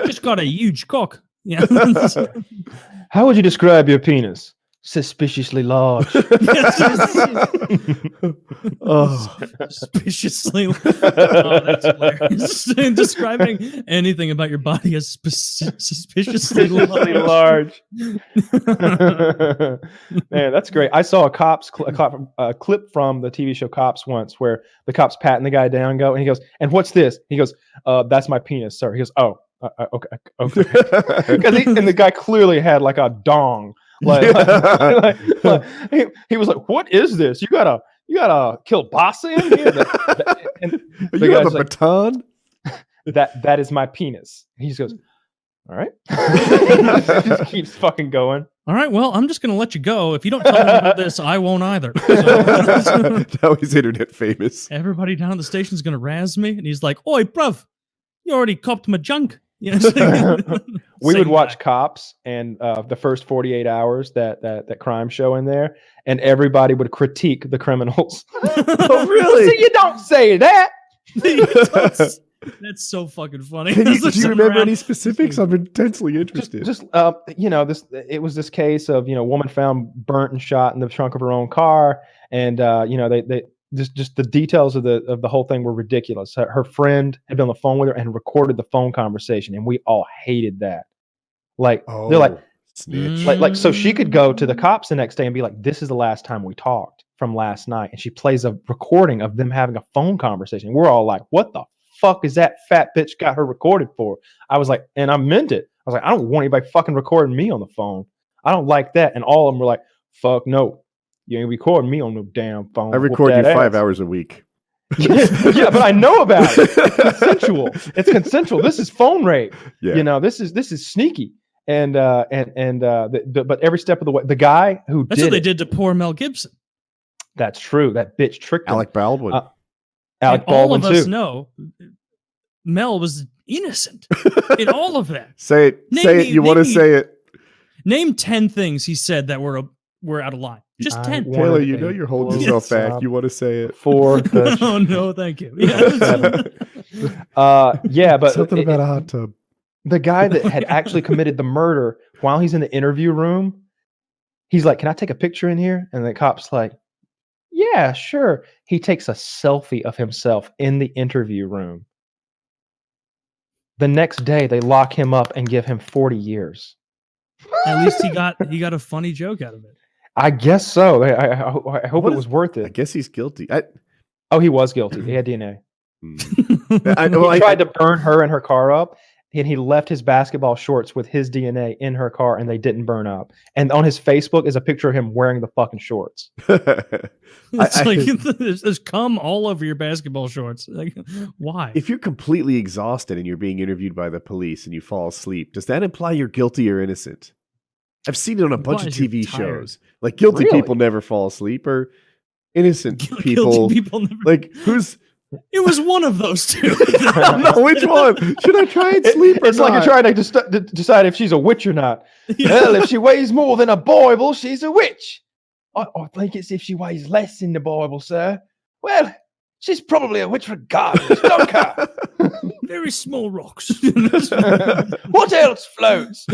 Just got a huge cock. Yeah. How would you describe your penis? Suspiciously large. Suspiciously. Oh, that's hilarious. Describing anything about your body as suspiciously large. Man, that's great. I saw a clip from the TV show Cops once, where the cops patting the guy down, and he goes, "And what's this?" He goes, "That's my penis, sir." He goes, "Oh, okay." And the guy clearly had like a dong. He was like, "What is this? You gotta kielbasa in here?" You have a baton? That is my penis. And he just goes, "All right." Just keeps fucking going. All right, well, I'm just gonna let you go. If you don't tell me about this, I won't either. So, now he's internet famous. Everybody down at the station's gonna razz me, and he's like, "Oi, bruv, you already copped my junk." Yes. We would watch Cops, and the first 48 hours that crime show in there, and everybody would critique the criminals. Oh, really? So you don't say that. That's so fucking funny. Do you remember any specifics? I'm intensely interested. It was this case of, woman found burnt and shot in the trunk of her own car, and they just the details of the whole thing were ridiculous. Her friend had been on the phone with her and recorded the phone conversation, and we all hated that. Like, they're like, snitch. Like, so she could go to the cops the next day and be like, "This is the last time we talked from last night," and she plays a recording of them having a phone conversation. We're all like, "What the fuck is that fat bitch got her recorded for?" I was like, and I meant it. I was like, I don't want anybody fucking recording me on the phone. I don't like that. And all of them were like, "Fuck no. You ain't recording me on no damn phone." I record you 5 hours a week. Yeah, but I know about it. It's consensual. It's consensual. This is phone rape. Yeah. This is sneaky. But every step of the way, the guy who that's what they did to poor Mel Gibson. That's true. That bitch tricked him. Alec Baldwin. Alec Baldwin all of us too. know Mel was innocent in all of that. Say it. You want to say it. Name 10 things he said that were out of line. Just 10. Taylor, you know you're holding yourself back. You want to say it. For oh no, thank you. But something about a hot tub. The guy that had actually committed the murder, while he's in the interview room, he's like, "Can I take a picture in here?" And the cop's like, "Yeah, sure." He takes a selfie of himself in the interview room. The next day, they lock him up and give him 40 years. At least he got a funny joke out of it. I guess so. I hope it was worth it. I guess he's guilty. Oh, he was guilty. He had DNA. He He tried to burn her and her car up, and he left his basketball shorts with his DNA in her car, and they didn't burn up. And on his Facebook is a picture of him wearing the fucking shorts. It's like there's cum all over your basketball shorts. Like, why? If you're completely exhausted and you're being interviewed by the police and you fall asleep, does that imply you're guilty or innocent? I've seen it on a bunch of TV shows. Like guilty people never fall asleep, or innocent people. Guilty people never. Like who's? It was one of those two. I don't know which one. Should I try and sleep or It's not? like you're trying to decide if she's a witch or not. Well, if she weighs more than a Bible, she's a witch. I think it's if she weighs less in the Bible, sir. Well, she's probably a witch regardless. Don't care. Very small rocks. What else floats?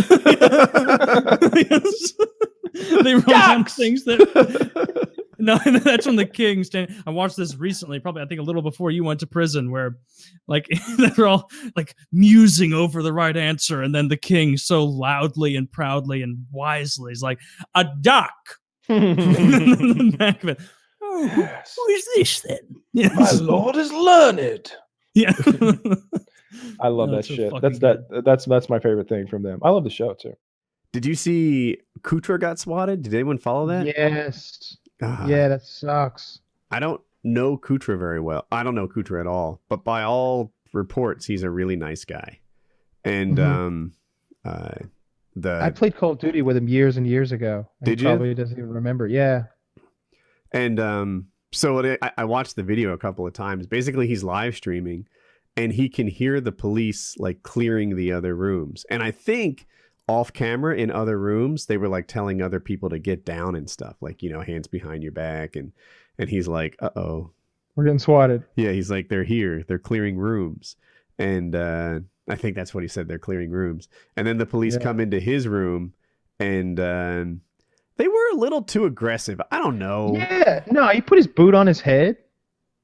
They wrote down things that. No, that's from the King. I watched this recently, probably I think a little before you went to prison, where like they're all like musing over the right answer, and then the King so loudly and proudly and wisely is like, a duck. In the back of it. Oh, who is this then? Yes. My lord is learned. Yeah. I love that shit. That's my favorite thing from them. I love the show too. Did you see Kutra got swatted? Did anyone follow that? Yes. Yeah, that sucks. I don't know Kutra very well. I don't know Kutra at all, but by all reports, he's a really nice guy. And I played Call of Duty with him years and years ago. Did you? Probably doesn't even remember. Yeah. And so I watched the video a couple of times. Basically, he's live streaming, and he can hear the police like clearing the other rooms. And I think off camera in other rooms, they were like telling other people to get down and stuff, like, you know, hands behind your back. And he's like, uh-oh. We're getting swatted. Yeah, he's like, they're here. They're clearing rooms. And I think that's what he said. They're clearing rooms. And then the police come into his room, and they were a little too aggressive. I don't know. Yeah. No, he put his boot on his head.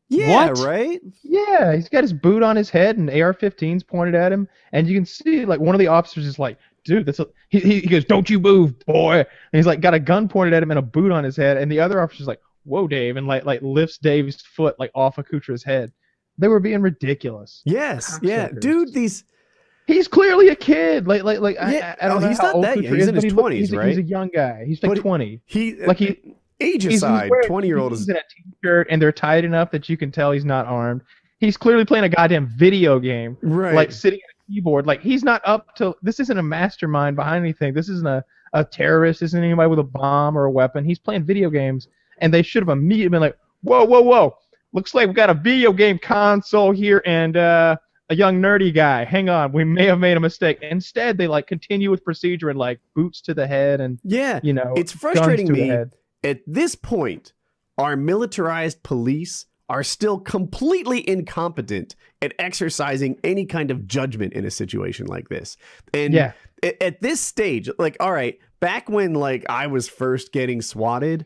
Yeah, right? Yeah, he's got his boot on his head and AR-15s pointed at him. And you can see, like, one of the officers is like, dude, he goes, don't you move, boy. And he's like got a gun pointed at him and a boot on his head. And the other officer's like, whoa, Dave, and like lifts Dave's foot like off of Kutra's head. They were being ridiculous. Yes, yeah, dude. He's clearly a kid. I don't know he's how not old that Kutra young. He's in his 20s, right? He's a young guy. He's like 20. Age aside, 20-year-old is in a t-shirt, and they're tight enough that you can tell he's not armed. He's clearly playing a goddamn video game, right? Like sitting at a keyboard. Like he's not up to. This isn't a mastermind behind anything. This isn't a terrorist. This isn't anybody with a bomb or a weapon. He's playing video games, and they should have immediately been like, whoa, whoa, whoa! Looks like we got a video game console here and a young nerdy guy. Hang on, we may have made a mistake. Instead, they like continue with procedure and like boots to the head and you know, it's frustrating guns to me. the head. At this point, our militarized police are still completely incompetent at exercising any kind of judgment in a situation like this. And at this stage, like, all right, back when like I was first getting swatted,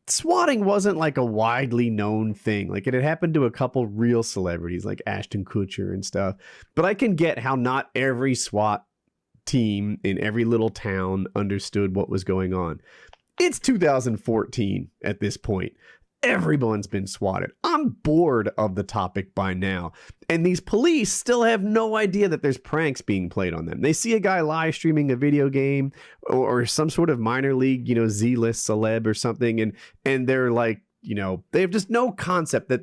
swatting wasn't like a widely known thing. Like it had happened to a couple real celebrities like Ashton Kutcher and stuff. But I can get how not every SWAT team in every little town understood what was going on. It's 2014 at this point. Everyone's been swatted. I'm bored of the topic by now. And these police still have no idea that there's pranks being played on them. They see a guy live streaming a video game or some sort of minor league, you know, Z-list celeb or something. And they're like, you know, they have just no concept that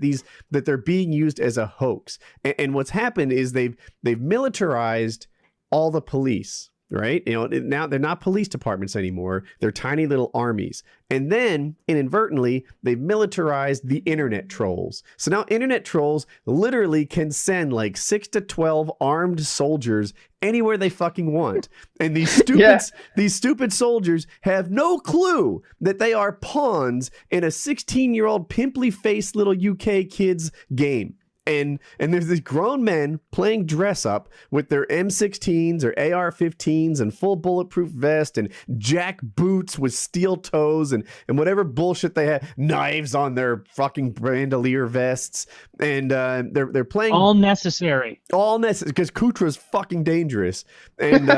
they're being used as a hoax. And what's happened is they've militarized all the police. Right? You know, now they're not police departments anymore. They're tiny little armies. And then inadvertently, they've militarized the internet trolls. So now internet trolls literally can send like 6 to 12 armed soldiers anywhere they fucking want. And these stupid soldiers have no clue that they are pawns in a 16-year-old pimply faced little UK kids game. And there's these grown men playing dress up with their M16s or AR-15s and full bulletproof vest and jack boots with steel toes and whatever bullshit they have, knives on their fucking bandolier vests, and they're playing all necessary because Kutra's fucking dangerous, and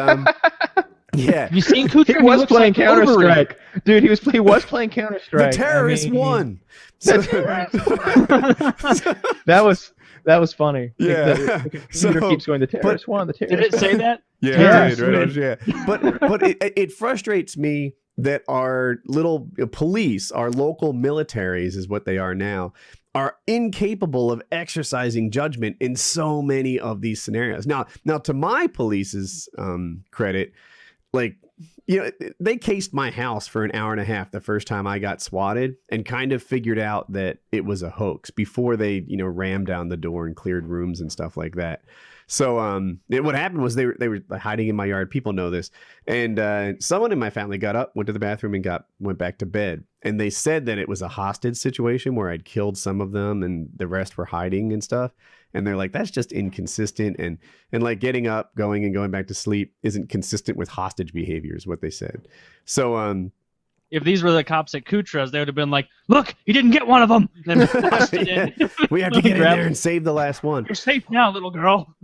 Yeah, you seen Kutra? He was playing Counter Strike, dude. He was playing Counter Strike. The terrorists won. That was funny. Yeah. The computer keeps going. The terrorists won. The terrorists. Did it say that? Yeah, But it frustrates me that our little police, our local militaries, is what they are now, are incapable of exercising judgment in so many of these scenarios. Now, to my police's credit, like, you know, they cased my house for an hour and a half the first time I got swatted, and kind of figured out that it was a hoax before they, you know, rammed down the door and cleared rooms and stuff like that. So what happened was they were hiding in my yard. People know this. And someone in my family got up, went to the bathroom, and went back to bed. And they said that it was a hostage situation where I'd killed some of them and the rest were hiding and stuff. And they're like, that's just inconsistent. And like getting up, going and going back to sleep isn't consistent with hostage behavior is what they said. So if these were the cops at Kutra's, they would have been like, look, you didn't get one of them. Then we have to get in there and save the last one. You're safe now, little girl.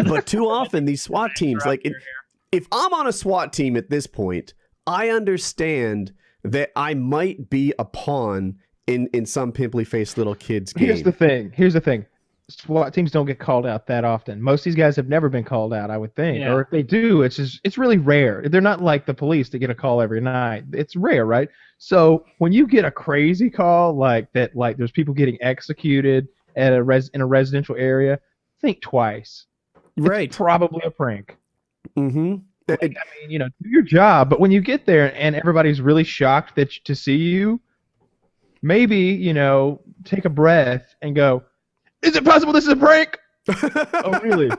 But too often these SWAT teams, like if I'm on a SWAT team at this point, I understand that I might be a pawn in some pimply-faced little kid's game. Here's the thing. SWAT teams don't get called out that often. Most of these guys have never been called out, I would think. Yeah. Or if they do, it's really rare. They're not like the police that get a call every night. It's rare, right? So when you get a crazy call like that, like there's people getting executed at in a residential area, think twice. Right. It's probably a prank. Mm-hmm. Like, I mean, you know, do your job. But when you get there and everybody's really shocked to see you, maybe, you know, take a breath and go, is it possible this is a prank? Oh, really?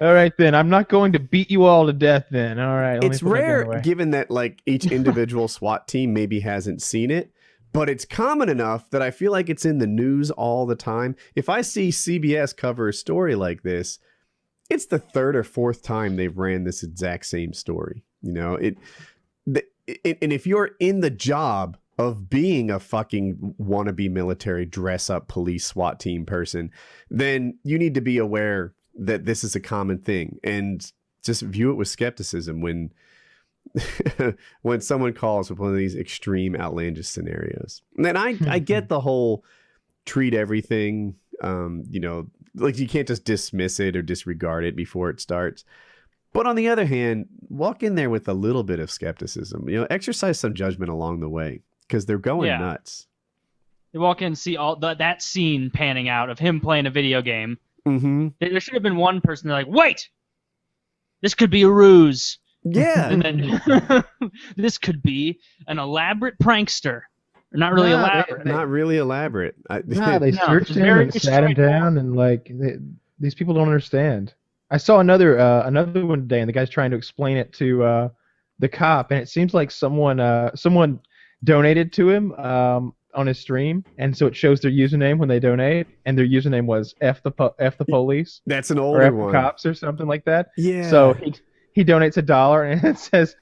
All right, then. I'm not going to beat you all to death then. All right. It's rare, given that like each individual SWAT team maybe hasn't seen it, but it's common enough that I feel like it's in the news all the time. If I see CBS cover a story like this, it's the third or fourth time they've ran this exact same story. You know, and if you're in the job of being a fucking wannabe military dress up police SWAT team person, then you need to be aware that this is a common thing and just view it with skepticism when when someone calls with one of these extreme outlandish scenarios. And then I get the whole treat everything, you know, like you can't just dismiss it or disregard it before it starts. But on the other hand, walk in there with a little bit of skepticism, you know, exercise some judgment along the way. Because they're going nuts. They walk in and see all that scene panning out of him playing a video game. Mm-hmm. There should have been one person like, wait, this could be a ruse. Yeah. And then this could be an elaborate prankster. Not really elaborate. Not really elaborate. They searched him and sat him down, and like these people don't understand. I saw another one today, and the guy's trying to explain it to the cop, and it seems like someone donated to him on his stream, and so it shows their username when they donate, and their username was F the police. That's an older one. F the cops or something like that. Yeah. So he donates $1 and it says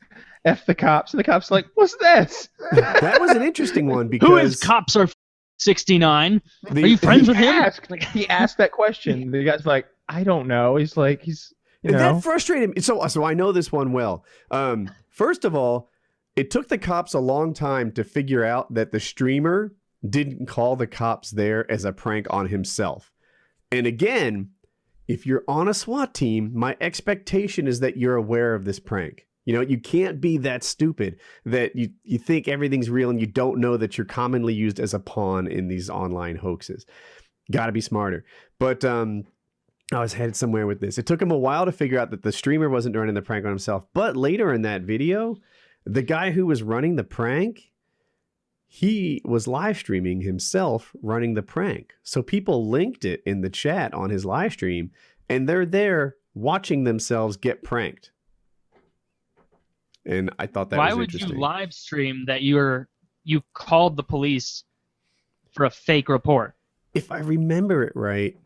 F the cops, and the cop's like, what's this? That was an interesting one because who is cops are 69? Are you friends with him? He asked that question. The guy's like, I don't know. He's like, you know. That frustrated me. So I know this one well. First of all, it took the cops a long time to figure out that the streamer didn't call the cops there as a prank on himself. And again, if you're on a SWAT team, my expectation is that you're aware of this prank. You know, you can't be that stupid that you think everything's real and you don't know that you're commonly used as a pawn in these online hoaxes. Got to be smarter. But I was headed somewhere with this. It took him a while to figure out that the streamer wasn't running the prank on himself. But later in that video, the guy who was running the prank, he was live streaming himself running the prank. So people linked it in the chat on his live stream, and they're there watching themselves get pranked. And I thought that was interesting. Why would you live stream that you called the police for a fake report? If I remember it right,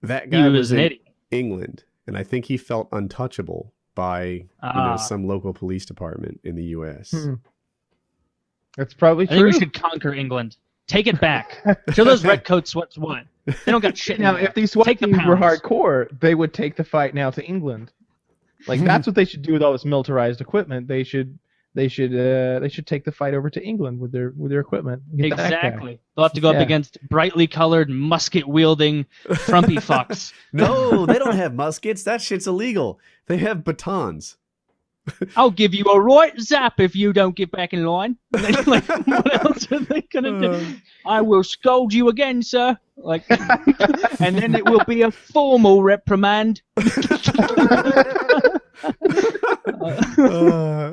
that guy was in England, and I think he felt untouchable by some local police department in the U.S. That's probably true. I think we should conquer England. Take it back. Show those redcoats what's what. They don't got shit. Now, if these SWAT teams were hardcore, they would take the fight now to England. Like that's what they should do with all this militarized equipment. They should take the fight over to England with their equipment. Get that guy. Exactly. They'll have to go up against brightly colored musket wielding Trumpy fucks. No, they don't have muskets. That shit's illegal. They have batons. I'll give you a right zap if you don't get back in line. Like, what else are they gonna do? I will scold you again, sir. Like, and then it will be a formal reprimand.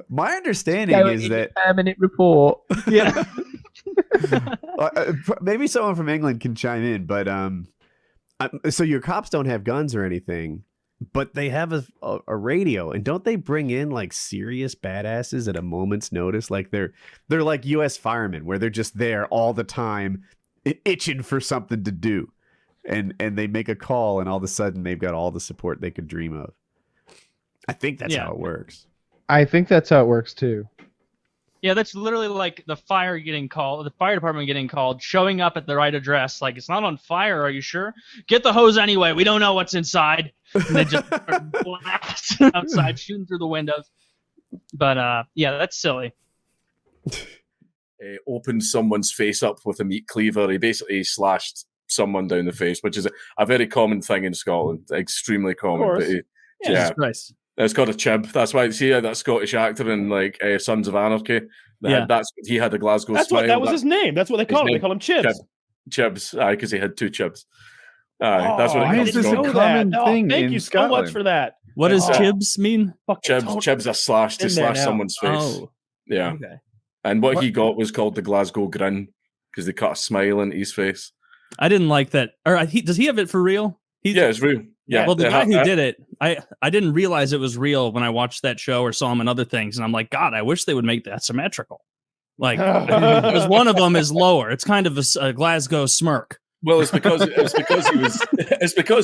My understanding is that 5-minute report. Yeah. Maybe someone from England can chime in, but so your cops don't have guns or anything, but they have a radio, and don't they bring in like serious badasses at a moment's notice? Like they're like U.S. firemen, where they're just there all the time, itching for something to do, and they make a call, and all of a sudden they've got all the support they could dream of. I think that's how it works. I think that's how it works too. Yeah, that's literally like the fire department getting called, showing up at the right address. Like, it's not on fire, are you sure? Get the hose anyway. We don't know what's inside. And they just start blasting outside, shooting through the windows. But yeah, that's silly. Opened someone's face up with a meat cleaver. He basically slashed someone down the face, which is a very common thing in Scotland. Extremely common. But Jesus Christ. It's called a chib. That's why you see that Scottish actor in like Sons of Anarchy. He had a Glasgow smile. That was his name. That's what they call him. They call him Chibs. Chibs, because he had two chibs. That's what I it didn't know that. Thank you so much for that. What does chibs mean? Chibs are slashed. He slashed someone's face. Oh. Yeah. Okay. And what he got was called the Glasgow Grin, because they cut a smile into his face. I didn't like that. Or does he have it for real? Yeah, it's real. Yeah. Well, the guy who did it, I didn't realize it was real when I watched that show or saw him in other things, and I'm like, God, I wish they would make that symmetrical. Like, because one of them is lower. It's kind of a Glasgow smirk. Well, it's because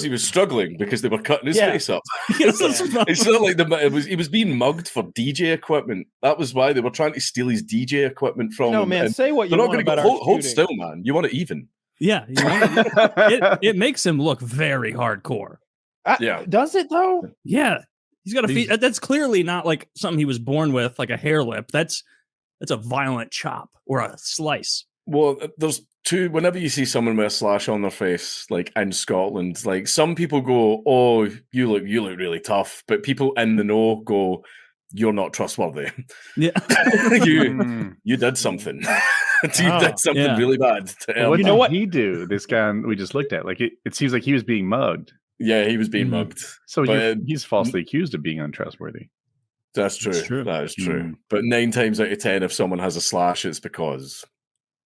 he was struggling because they were cutting his face up. It's not like he was being mugged for DJ equipment. That was why they were trying to steal his DJ equipment from him. No, man, say what you want about our hold still, man. You want it even. Yeah, it makes him look very hardcore. Does it though? Yeah, he's got a feet. That's clearly not like something he was born with, like a hair lip. That's a violent chop or a slice. Well, there's two. Whenever you see someone with a slash on their face, like in Scotland, like some people go, "Oh, you look really tough," but people in the know go, "You're not trustworthy." Yeah, you did something. You did something really bad. What did he do? This guy we just looked at, like it seems like he was being mugged. Yeah, he was being mugged. So he's falsely accused of being untrustworthy. That's true. That is true. But 9 times out of 10, if someone has a slash, it's because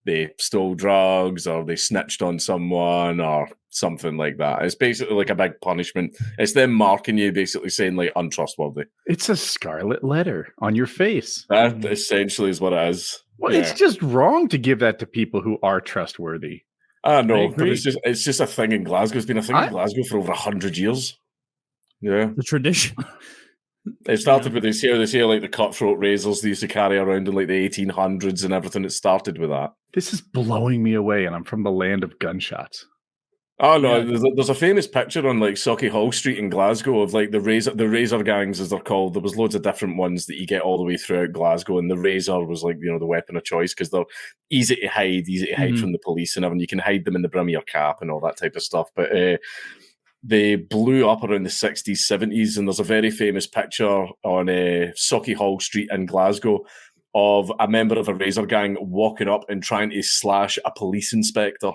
they stole drugs or they snitched on someone or something like that. It's basically like a big punishment. It's them marking you, basically saying like untrustworthy. It's a scarlet letter on your face. That essentially is what it is. Well, it's just wrong to give that to people who are trustworthy. I know, but it's just a thing in Glasgow. It's been a thing in Glasgow for over 100 years. Yeah, the tradition. It started with they say like the cutthroat razors they used to carry around in like the 1800s and everything. It started with that. This is blowing me away, and I'm from the land of gunshots. Oh no, there's a famous picture on like Sauchiehall Street in Glasgow of like the razor gangs, as they're called. There was loads of different ones that you get all the way throughout Glasgow, and the razor was like, you know, the weapon of choice because they're easy to hide from the police and everything. You can hide them in the brim of your cap and all that type of stuff. But they blew up around the 60s, 70s, and there's a very famous picture on Sauchiehall Street in Glasgow of a member of a razor gang walking up and trying to slash a police inspector.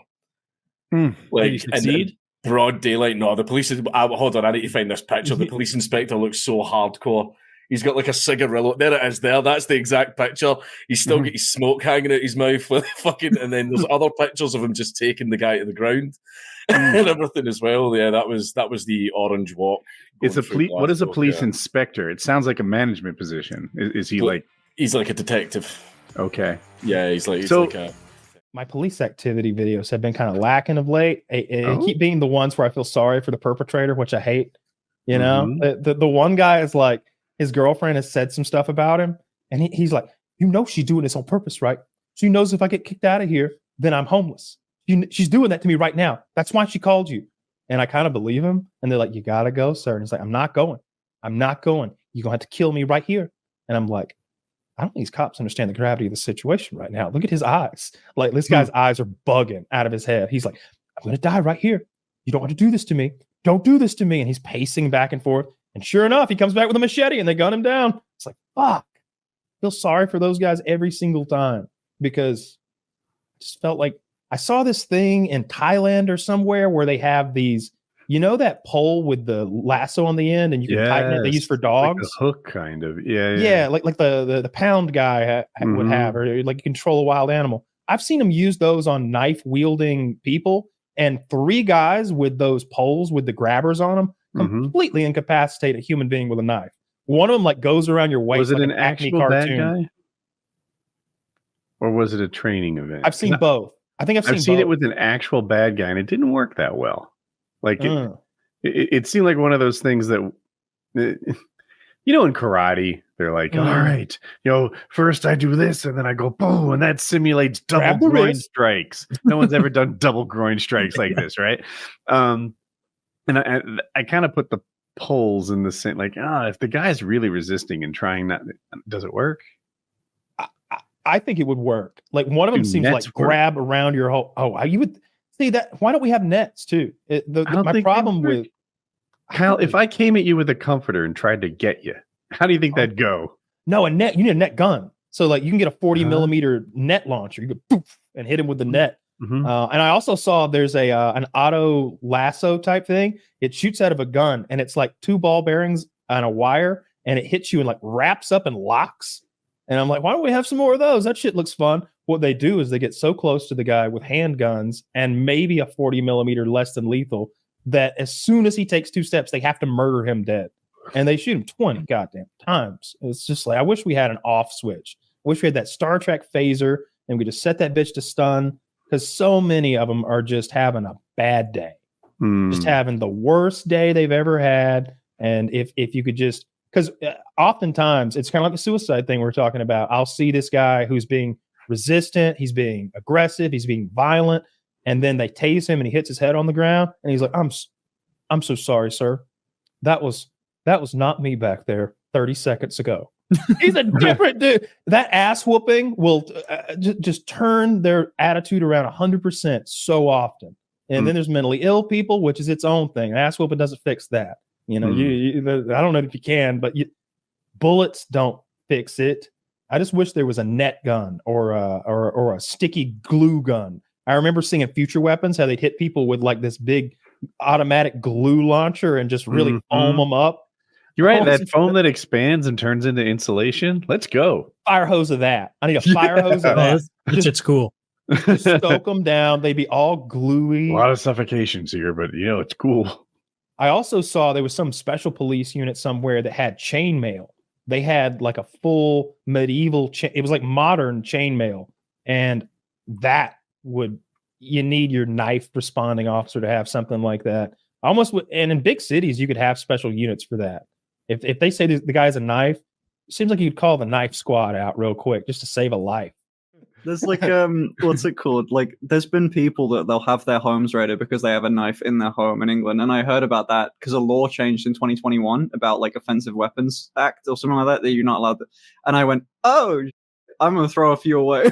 Like in broad daylight. No, the police hold on, I need to find this picture. The police inspector looks so hardcore. He's got like a cigarillo. There it is. That's the exact picture. He's still got his smoke hanging out his mouth with fucking. And then there's other pictures of him just taking the guy to the ground and everything as well. Yeah, that was the orange walk. It's a police. What is a police inspector? It sounds like a management position. Is he like? He's like a detective. Okay. Yeah, he's like a. My police activity videos have been kind of lacking of late. They keep being the ones where I feel sorry for the perpetrator, which I hate. You know, the one guy is like, his girlfriend has said some stuff about him, and he's like, you know, she's doing this on purpose, right? She knows if I get kicked out of here, then I'm homeless. She's doing that to me right now. That's why she called you. And I kind of believe him. And they're like, you gotta go, sir. And he's like, I'm not going. I'm not going. You're going to have to kill me right here. And I'm like, I don't think these cops understand the gravity of the situation right now. Look at his eyes. Like, this guy's eyes are bugging out of his head. He's like, I'm going to die right here. You don't want to do this to me. Don't do this to me. And he's pacing back and forth. And sure enough, he comes back with a machete and they gun him down. It's like, fuck. I feel sorry for those guys every single time, because I just felt like I saw this thing in Thailand or somewhere where they have these, that pole with the lasso on the end and you can tighten it. They use for dogs. Like a hook, kind of. Yeah. Yeah, like the pound guy would have, or like you control a wild animal. I've seen them use those on knife wielding people, and 3 guys with those poles with the grabbers on them completely incapacitate a human being with a knife. One of them like goes around your waist. Was it like an actual bad guy, or was it a training event? I've seen both. I think I've seen it with an actual bad guy, and it didn't work that well. Like it seemed like one of those things that, in karate, they're like, all right, first I do this and then I go boom, and that simulates double groin strikes. No one's ever done double groin strikes like this, right? And I kind of put the poles in the same, like, if the guy's really resisting and trying that, does it work? I think it would work. Like, one of them seems like grab around your whole. Oh, you would see that. Why don't we have nets too? My problem with Kyle, if I came at you with a comforter and tried to get you, how do you think that'd go? No, a net. You need a net gun. So like you can get a 40 millimeter net launcher. You go poof and hit him with the net. And I also saw there's an auto lasso type thing. It shoots out of a gun, and it's like 2 ball bearings on a wire, and it hits you and like wraps up and locks. And I'm like, why don't we have some more of those? That shit looks fun. What they do is they get so close to the guy with handguns and maybe a 40 millimeter less than lethal that as soon as he takes 2 steps, they have to murder him dead. And they shoot him 20 goddamn times. It's just like, I wish we had an off switch. I wish we had that Star Trek phaser and we just set that bitch to stun, because so many of them are just having a bad day. Just having the worst day they've ever had. And if you could just, because oftentimes it's kind of like the suicide thing we're talking about. I'll see this guy who's being resistant, he's being aggressive, he's being violent, and then they tase him and he hits his head on the ground and he's like, I'm so sorry, sir. That was not me back there 30 seconds ago. He's a different dude. That ass whooping will just turn their attitude around 100% so often. And then there's mentally ill people, which is its own thing. Ass whooping doesn't fix that. I don't know if you can, but bullets don't fix it. I just wish there was a net gun or a sticky glue gun. I remember seeing in Future Weapons how they'd hit people with like this big automatic glue launcher and just really foam them up. You're right. That foam that expands and turns into insulation. Let's go. Fire hose of that. I need a fire hose of that. It's cool. Just stoke them down. They'd be all gluey. A lot of suffocations here, but it's cool. I also saw there was some special police unit somewhere that had chainmail. They had like a full medieval it was like modern chainmail, and that you need your knife responding officer to have something like that. And in big cities you could have special units for that. If they say the guy's a knife, it seems like you could call the knife squad out real quick just to save a life. There's like what's it called? Like there's been people that they'll have their homes raided because they have a knife in their home in England, and I heard about that because a law changed in 2021 about like Offensive Weapons Act or something like that you're not allowed to. And I went, oh, I'm gonna throw a few away.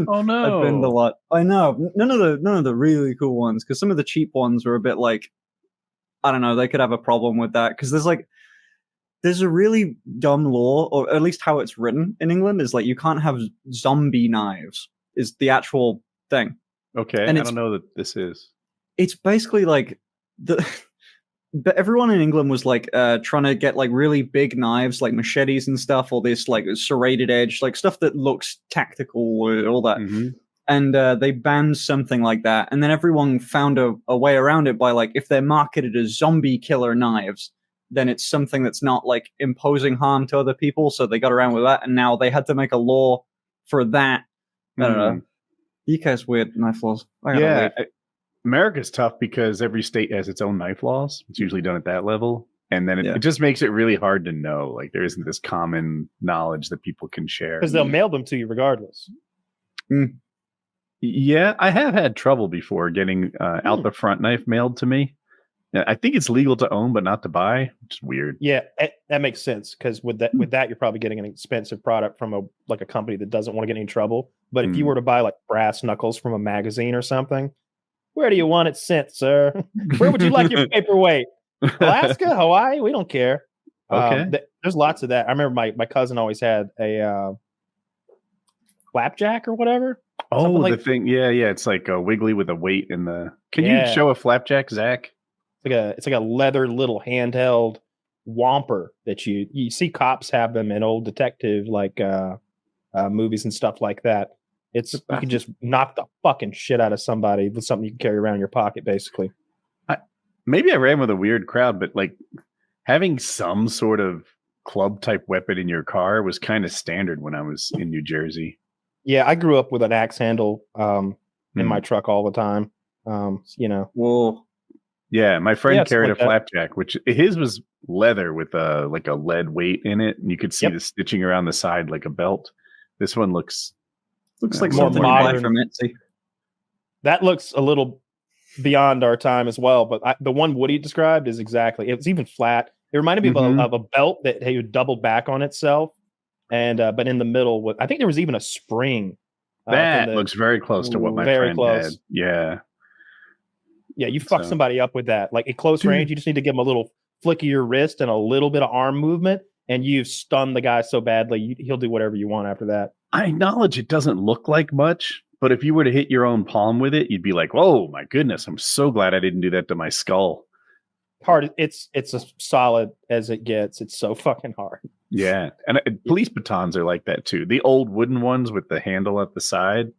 Oh no! I've been a lot. I know none of the really cool ones, because some of the cheap ones were a bit like, I don't know, they could have a problem with that because there's a really dumb law, or at least how it's written in England, is like you can't have zombie knives is the actual thing. Okay, and I don't know that this is. It's basically like but everyone in England was like trying to get like really big knives, like machetes and stuff, or this like serrated edge, like stuff that looks tactical or all that. And they banned something like that, and then everyone found a way around it by like if they're marketed as zombie killer knives, then it's something that's not like imposing harm to other people. So they got around with that, and now they had to make a law for that. I don't know. UK's weird knife laws. America's tough because every state has its own knife laws. It's usually done at that level. And then it just makes it really hard to know. Like there isn't this common knowledge that people can share. Because they'll mail them to you regardless. Yeah, I have had trouble before getting out the front knife mailed to me. I think it's legal to own, but not to buy. Which is weird. Yeah, that makes sense because with that, you're probably getting an expensive product from a company that doesn't want to get in trouble. But if you were to buy like brass knuckles from a magazine or something, where do you want it sent, sir? Where would you like your paperweight? Alaska, Hawaii, we don't care. Okay. There's lots of that. I remember my cousin always had a flapjack or whatever. Oh, the thing. Yeah. It's like a wiggly with a weight in the. Can you show a flapjack, Zach? It's like a leather little handheld whomper that you see cops have them in old detective movies and stuff like that. You can just knock the fucking shit out of somebody with something you can carry around in your pocket, basically. Maybe I ran with a weird crowd, but like having some sort of club type weapon in your car was kind of standard when I was in New Jersey. Yeah, I grew up with an axe handle in my truck all the time. Well, yeah, my friend carried a flapjack, which his was leather with a lead weight in it, and you could see the stitching around the side like a belt. This one looks like more something modern from Etsy. That looks a little beyond our time as well, but the one Woody described is exactly. It was even flat. It reminded me of a belt that had doubled back on itself, and but in the middle, I think there was even a spring. That looks very close to what my friend had. Yeah. Yeah, you fuck somebody up with that. Like at close range, you just need to give them a little flick of your wrist and a little bit of arm movement, and you've stunned the guy so badly, he'll do whatever you want after that. I acknowledge it doesn't look like much, but if you were to hit your own palm with it, you'd be like, "Oh my goodness, I'm so glad I didn't do that to my skull." It's as solid as it gets. It's so fucking hard. Yeah, and police batons are like that too. The old wooden ones with the handle at the side.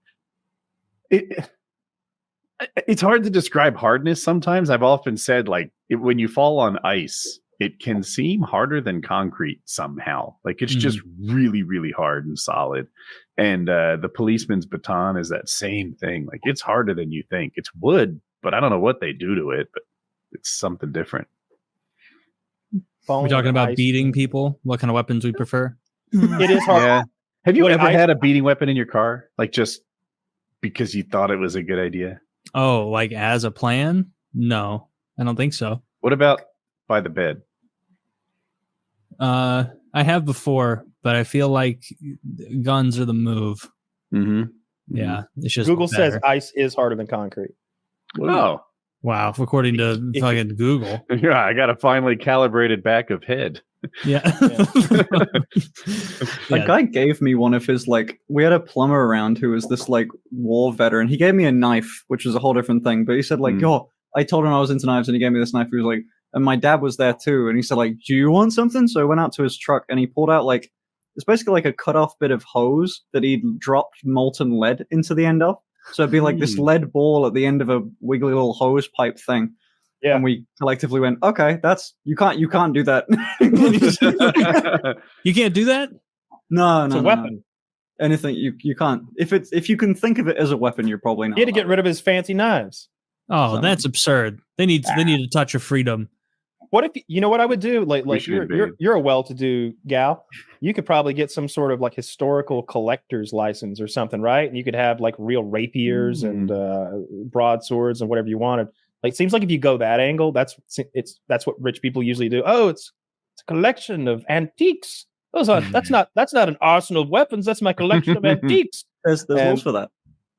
It's hard to describe hardness sometimes. I've often said, when you fall on ice, it can seem harder than concrete somehow. Like it's just really, really hard and solid. And the policeman's baton is that same thing. Like it's harder than you think. It's wood, but I don't know what they do to it, but it's something different. We're talking about beating people. What kind of weapons we prefer? It is hard. Yeah. Have you ever had a beating weapon in your car? Like just because you thought it was a good idea? Oh, like as a plan? No, I don't think so. What about by the bed? I have before, but I feel like guns are the move. Yeah, it's just Google better. says ice is harder than concrete. Oh, wow! According to fucking Google. Yeah, I got a finely calibrated back of head. Yeah. A guy gave me one of his, we had a plumber around who was this war veteran. He gave me a knife, which was a whole different thing. But he said I told him I was into knives and he gave me this knife. He was like, and my dad was there too. And he said do you want something? So I went out to his truck and he pulled out it's basically like a cut off bit of hose that he'd dropped molten lead into the end of. So it'd be like this lead ball at the end of a wiggly little hose pipe thing. Yeah. And we collectively went, okay, you can't do that. You can't do that? No, it's a weapon. No. Anything you can't. If you can think of it as a weapon, you're probably not. He had to get rid of his fancy knives. Oh, that's absurd. They need a touch of freedom. What if you know what I would do? You're a well-to-do gal. You could probably get some sort of historical collector's license or something, right? And you could have real rapiers and broadswords and whatever you wanted. It seems like if you go that angle, that's what rich people usually do. Oh, it's a collection of antiques. That's not an arsenal of weapons. That's my collection of antiques. There's laws for that.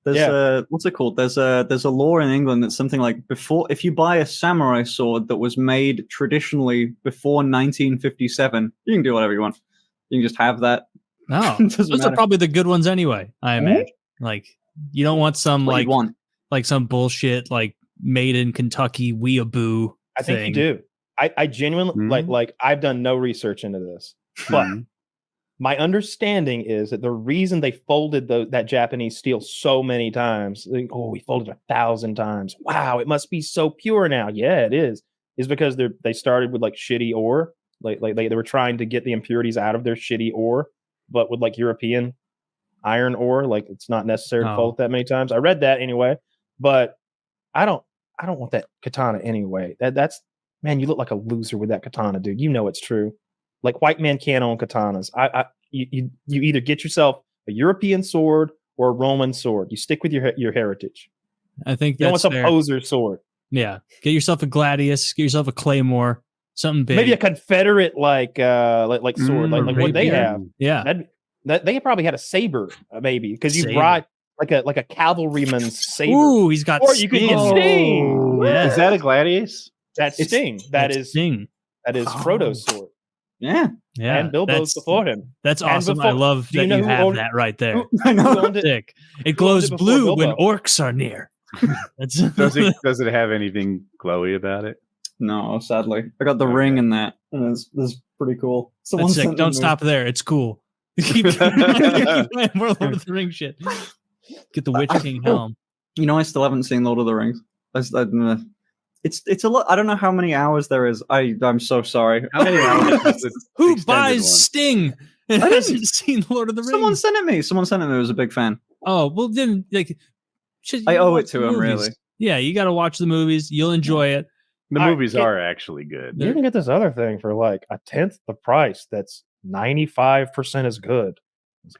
There's what's it called? There's a law in England that's something like if you buy a samurai sword that was made traditionally before 1957, you can do whatever you want. You can just have that. No, those are probably the good ones anyway. I imagine. You don't want some some bullshit made in Kentucky weeaboo. I think you do. I genuinely I've done no research into this, but my understanding is that the reason they folded that Japanese steel so many times, we folded 1,000 times. Wow, it must be so pure now. Yeah, it is because they started with shitty ore. They were trying to get the impurities out of their shitty ore, but with European iron ore, it's not necessary to fold it that many times. I read that anyway, but I don't want that katana anyway. That's man, you look like a loser with that katana, dude. You know it's true. White men can't own katanas. You either get yourself a European sword or a Roman sword. You stick with your heritage. I think you don't want some poser sword. Yeah, get yourself a gladius, get yourself a claymore, something big. Maybe a Confederate like sword, like what they have. Yeah, they probably had a saber, maybe because you ride like a cavalryman's saber. Ooh, he's got. Or you could get Sting. Yeah. Is that a gladius? That's Sting. That's Sting. That is Frodo's sword. Yeah. And Bilbo's before him. That's awesome. I love that you have that right there. I know. Sick. It glows blue when orcs are near. Does it have anything glowy about it? No, sadly. I got the ring in that, and it's pretty cool. That's sick. Don't stop there. It's cool. Keep playing more Lord of the Rings shit. Get the Witch King helm. You know, I still haven't seen Lord of the Rings. It's a lot. I don't know how many hours there is. I'm so sorry. How many hours? Who buys Sting? I hasn't seen Lord of the Rings. Someone sent it me. I was a big fan. Oh well, then I owe it to him. Really? Yeah, you got to watch the movies. You'll enjoy it. The movies are actually good. You can get this other thing for like a tenth the price. That's 95% as good.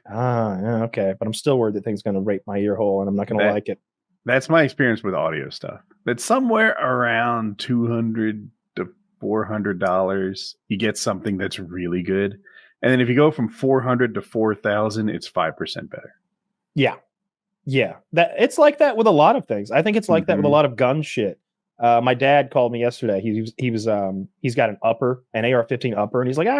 Yeah, okay, but I'm still worried that thing's going to rape my ear hole, and I'm not going to like it. That's my experience with audio stuff. That's somewhere around $200 to $400. You get something that's really good, and then if you go from $400 to $4,000, it's 5% better. Yeah. That it's like that with a lot of things. I think it's like that with a lot of gun shit. My dad called me yesterday. He's got an upper, an AR-15 upper, and he's like, I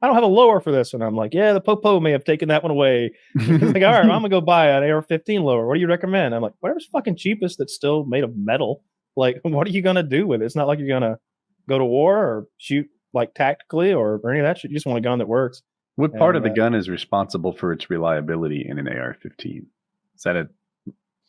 don't have a lower for this. And I'm like, yeah, the Popo may have taken that one away. He's like, all right, I'm going to go buy an AR-15 lower. What do you recommend? I'm like, whatever's fucking cheapest that's still made of metal. Like, what are you going to do with it? It's not like you're going to go to war or shoot like tactically or any of that shit. You just want a gun that works. What part of the gun is responsible for its reliability in an AR-15? Is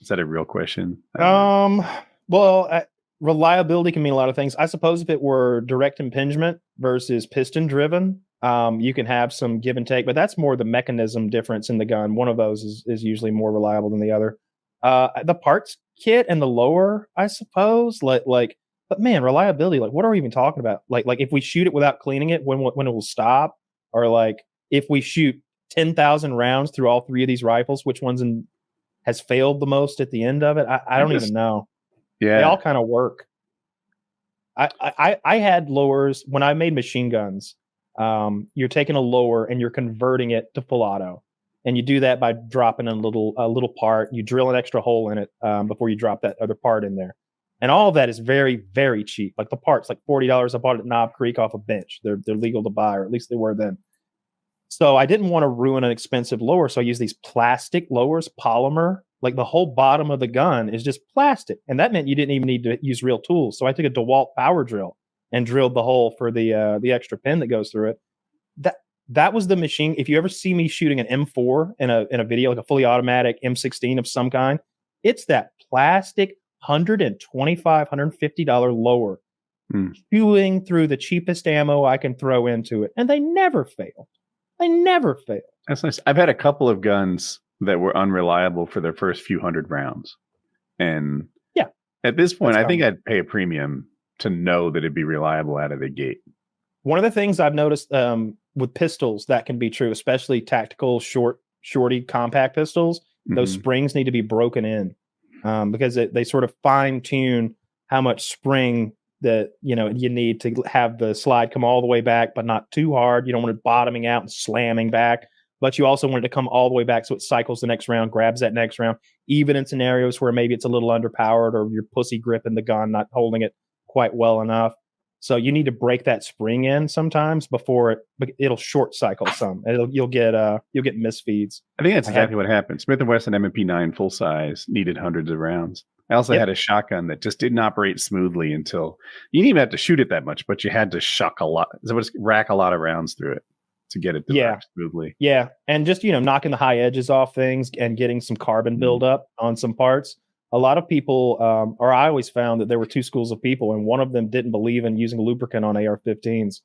that a real question? Well, reliability can mean a lot of things. I suppose if it were direct impingement versus piston driven, you can have some give and take, but that's more the mechanism difference in the gun. One of those is usually more reliable than the other. The parts kit and the lower, I suppose, but man, reliability, like what are we even talking about? Like if we shoot it without cleaning it, when it will stop, or like if we shoot 10,000 rounds through all three of these rifles, which one's has failed the most at the end of it? I don't even know. Yeah, they all kind of work. I had lowers when I made machine guns. You're taking a lower and you're converting it to full auto, and you do that by dropping a little part. You drill an extra hole in it before you drop that other part in there, and all of that is very, very cheap. Like the parts, like $40. I bought it at Knob Creek off a bench. They're legal to buy, or at least they were then. So I didn't want to ruin an expensive lower, so I used these plastic lowers, polymer. Like the whole bottom of the gun is just plastic, and that meant you didn't even need to use real tools. So I took a DeWalt power drill and drilled the hole for the extra pin that goes through it. That was the machine. If you ever see me shooting an M4 in a video, like a fully automatic M16 of some kind, it's that plastic $125, $150 lower, chewing through the cheapest ammo I can throw into it, and they never fail. They never fail. That's nice. I've had a couple of guns that were unreliable for their first few hundred rounds. And yeah, at this point, I think I'd pay a premium to know that it'd be reliable out of the gate. One of the things I've noticed with pistols that can be true, especially tactical shorty compact pistols, those springs need to be broken in because they sort of fine tune how much spring that you need to have the slide come all the way back, but not too hard. You don't want it bottoming out and slamming back, but you also want it to come all the way back so it cycles the next round, grabs that next round, even in scenarios where maybe it's a little underpowered or you're pussy gripping the gun, not holding it quite well enough. So you need to break that spring in sometimes before it'll short cycle some. You'll get misfeeds. I think that's exactly what happened. Smith & Wesson M&P 9 full size needed hundreds of rounds. I also had a shotgun that just didn't operate smoothly until you didn't even have to shoot it that much, but you had to rack a lot of rounds through it to get it to work smoothly. Yeah, and just knocking the high edges off things and getting some carbon buildup on some parts. A lot of people, or I always found that there were two schools of people, and one of them didn't believe in using lubricant on AR-15s.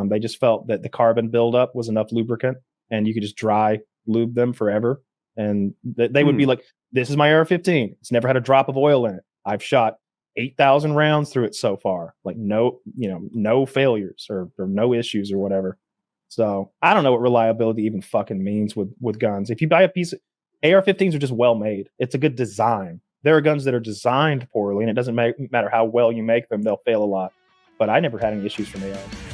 They just felt that the carbon buildup was enough lubricant, and you could just dry lube them forever. And they would be like, "This is my AR-15. It's never had a drop of oil in it. I've shot 8,000 rounds through it so far. Like no failures or no issues or whatever." So I don't know what reliability even fucking means with guns. If you buy a piece of AR-15s are just well made. It's a good design. There are guns that are designed poorly, and it doesn't matter how well you make them; they'll fail a lot. But I never had any issues from ARs.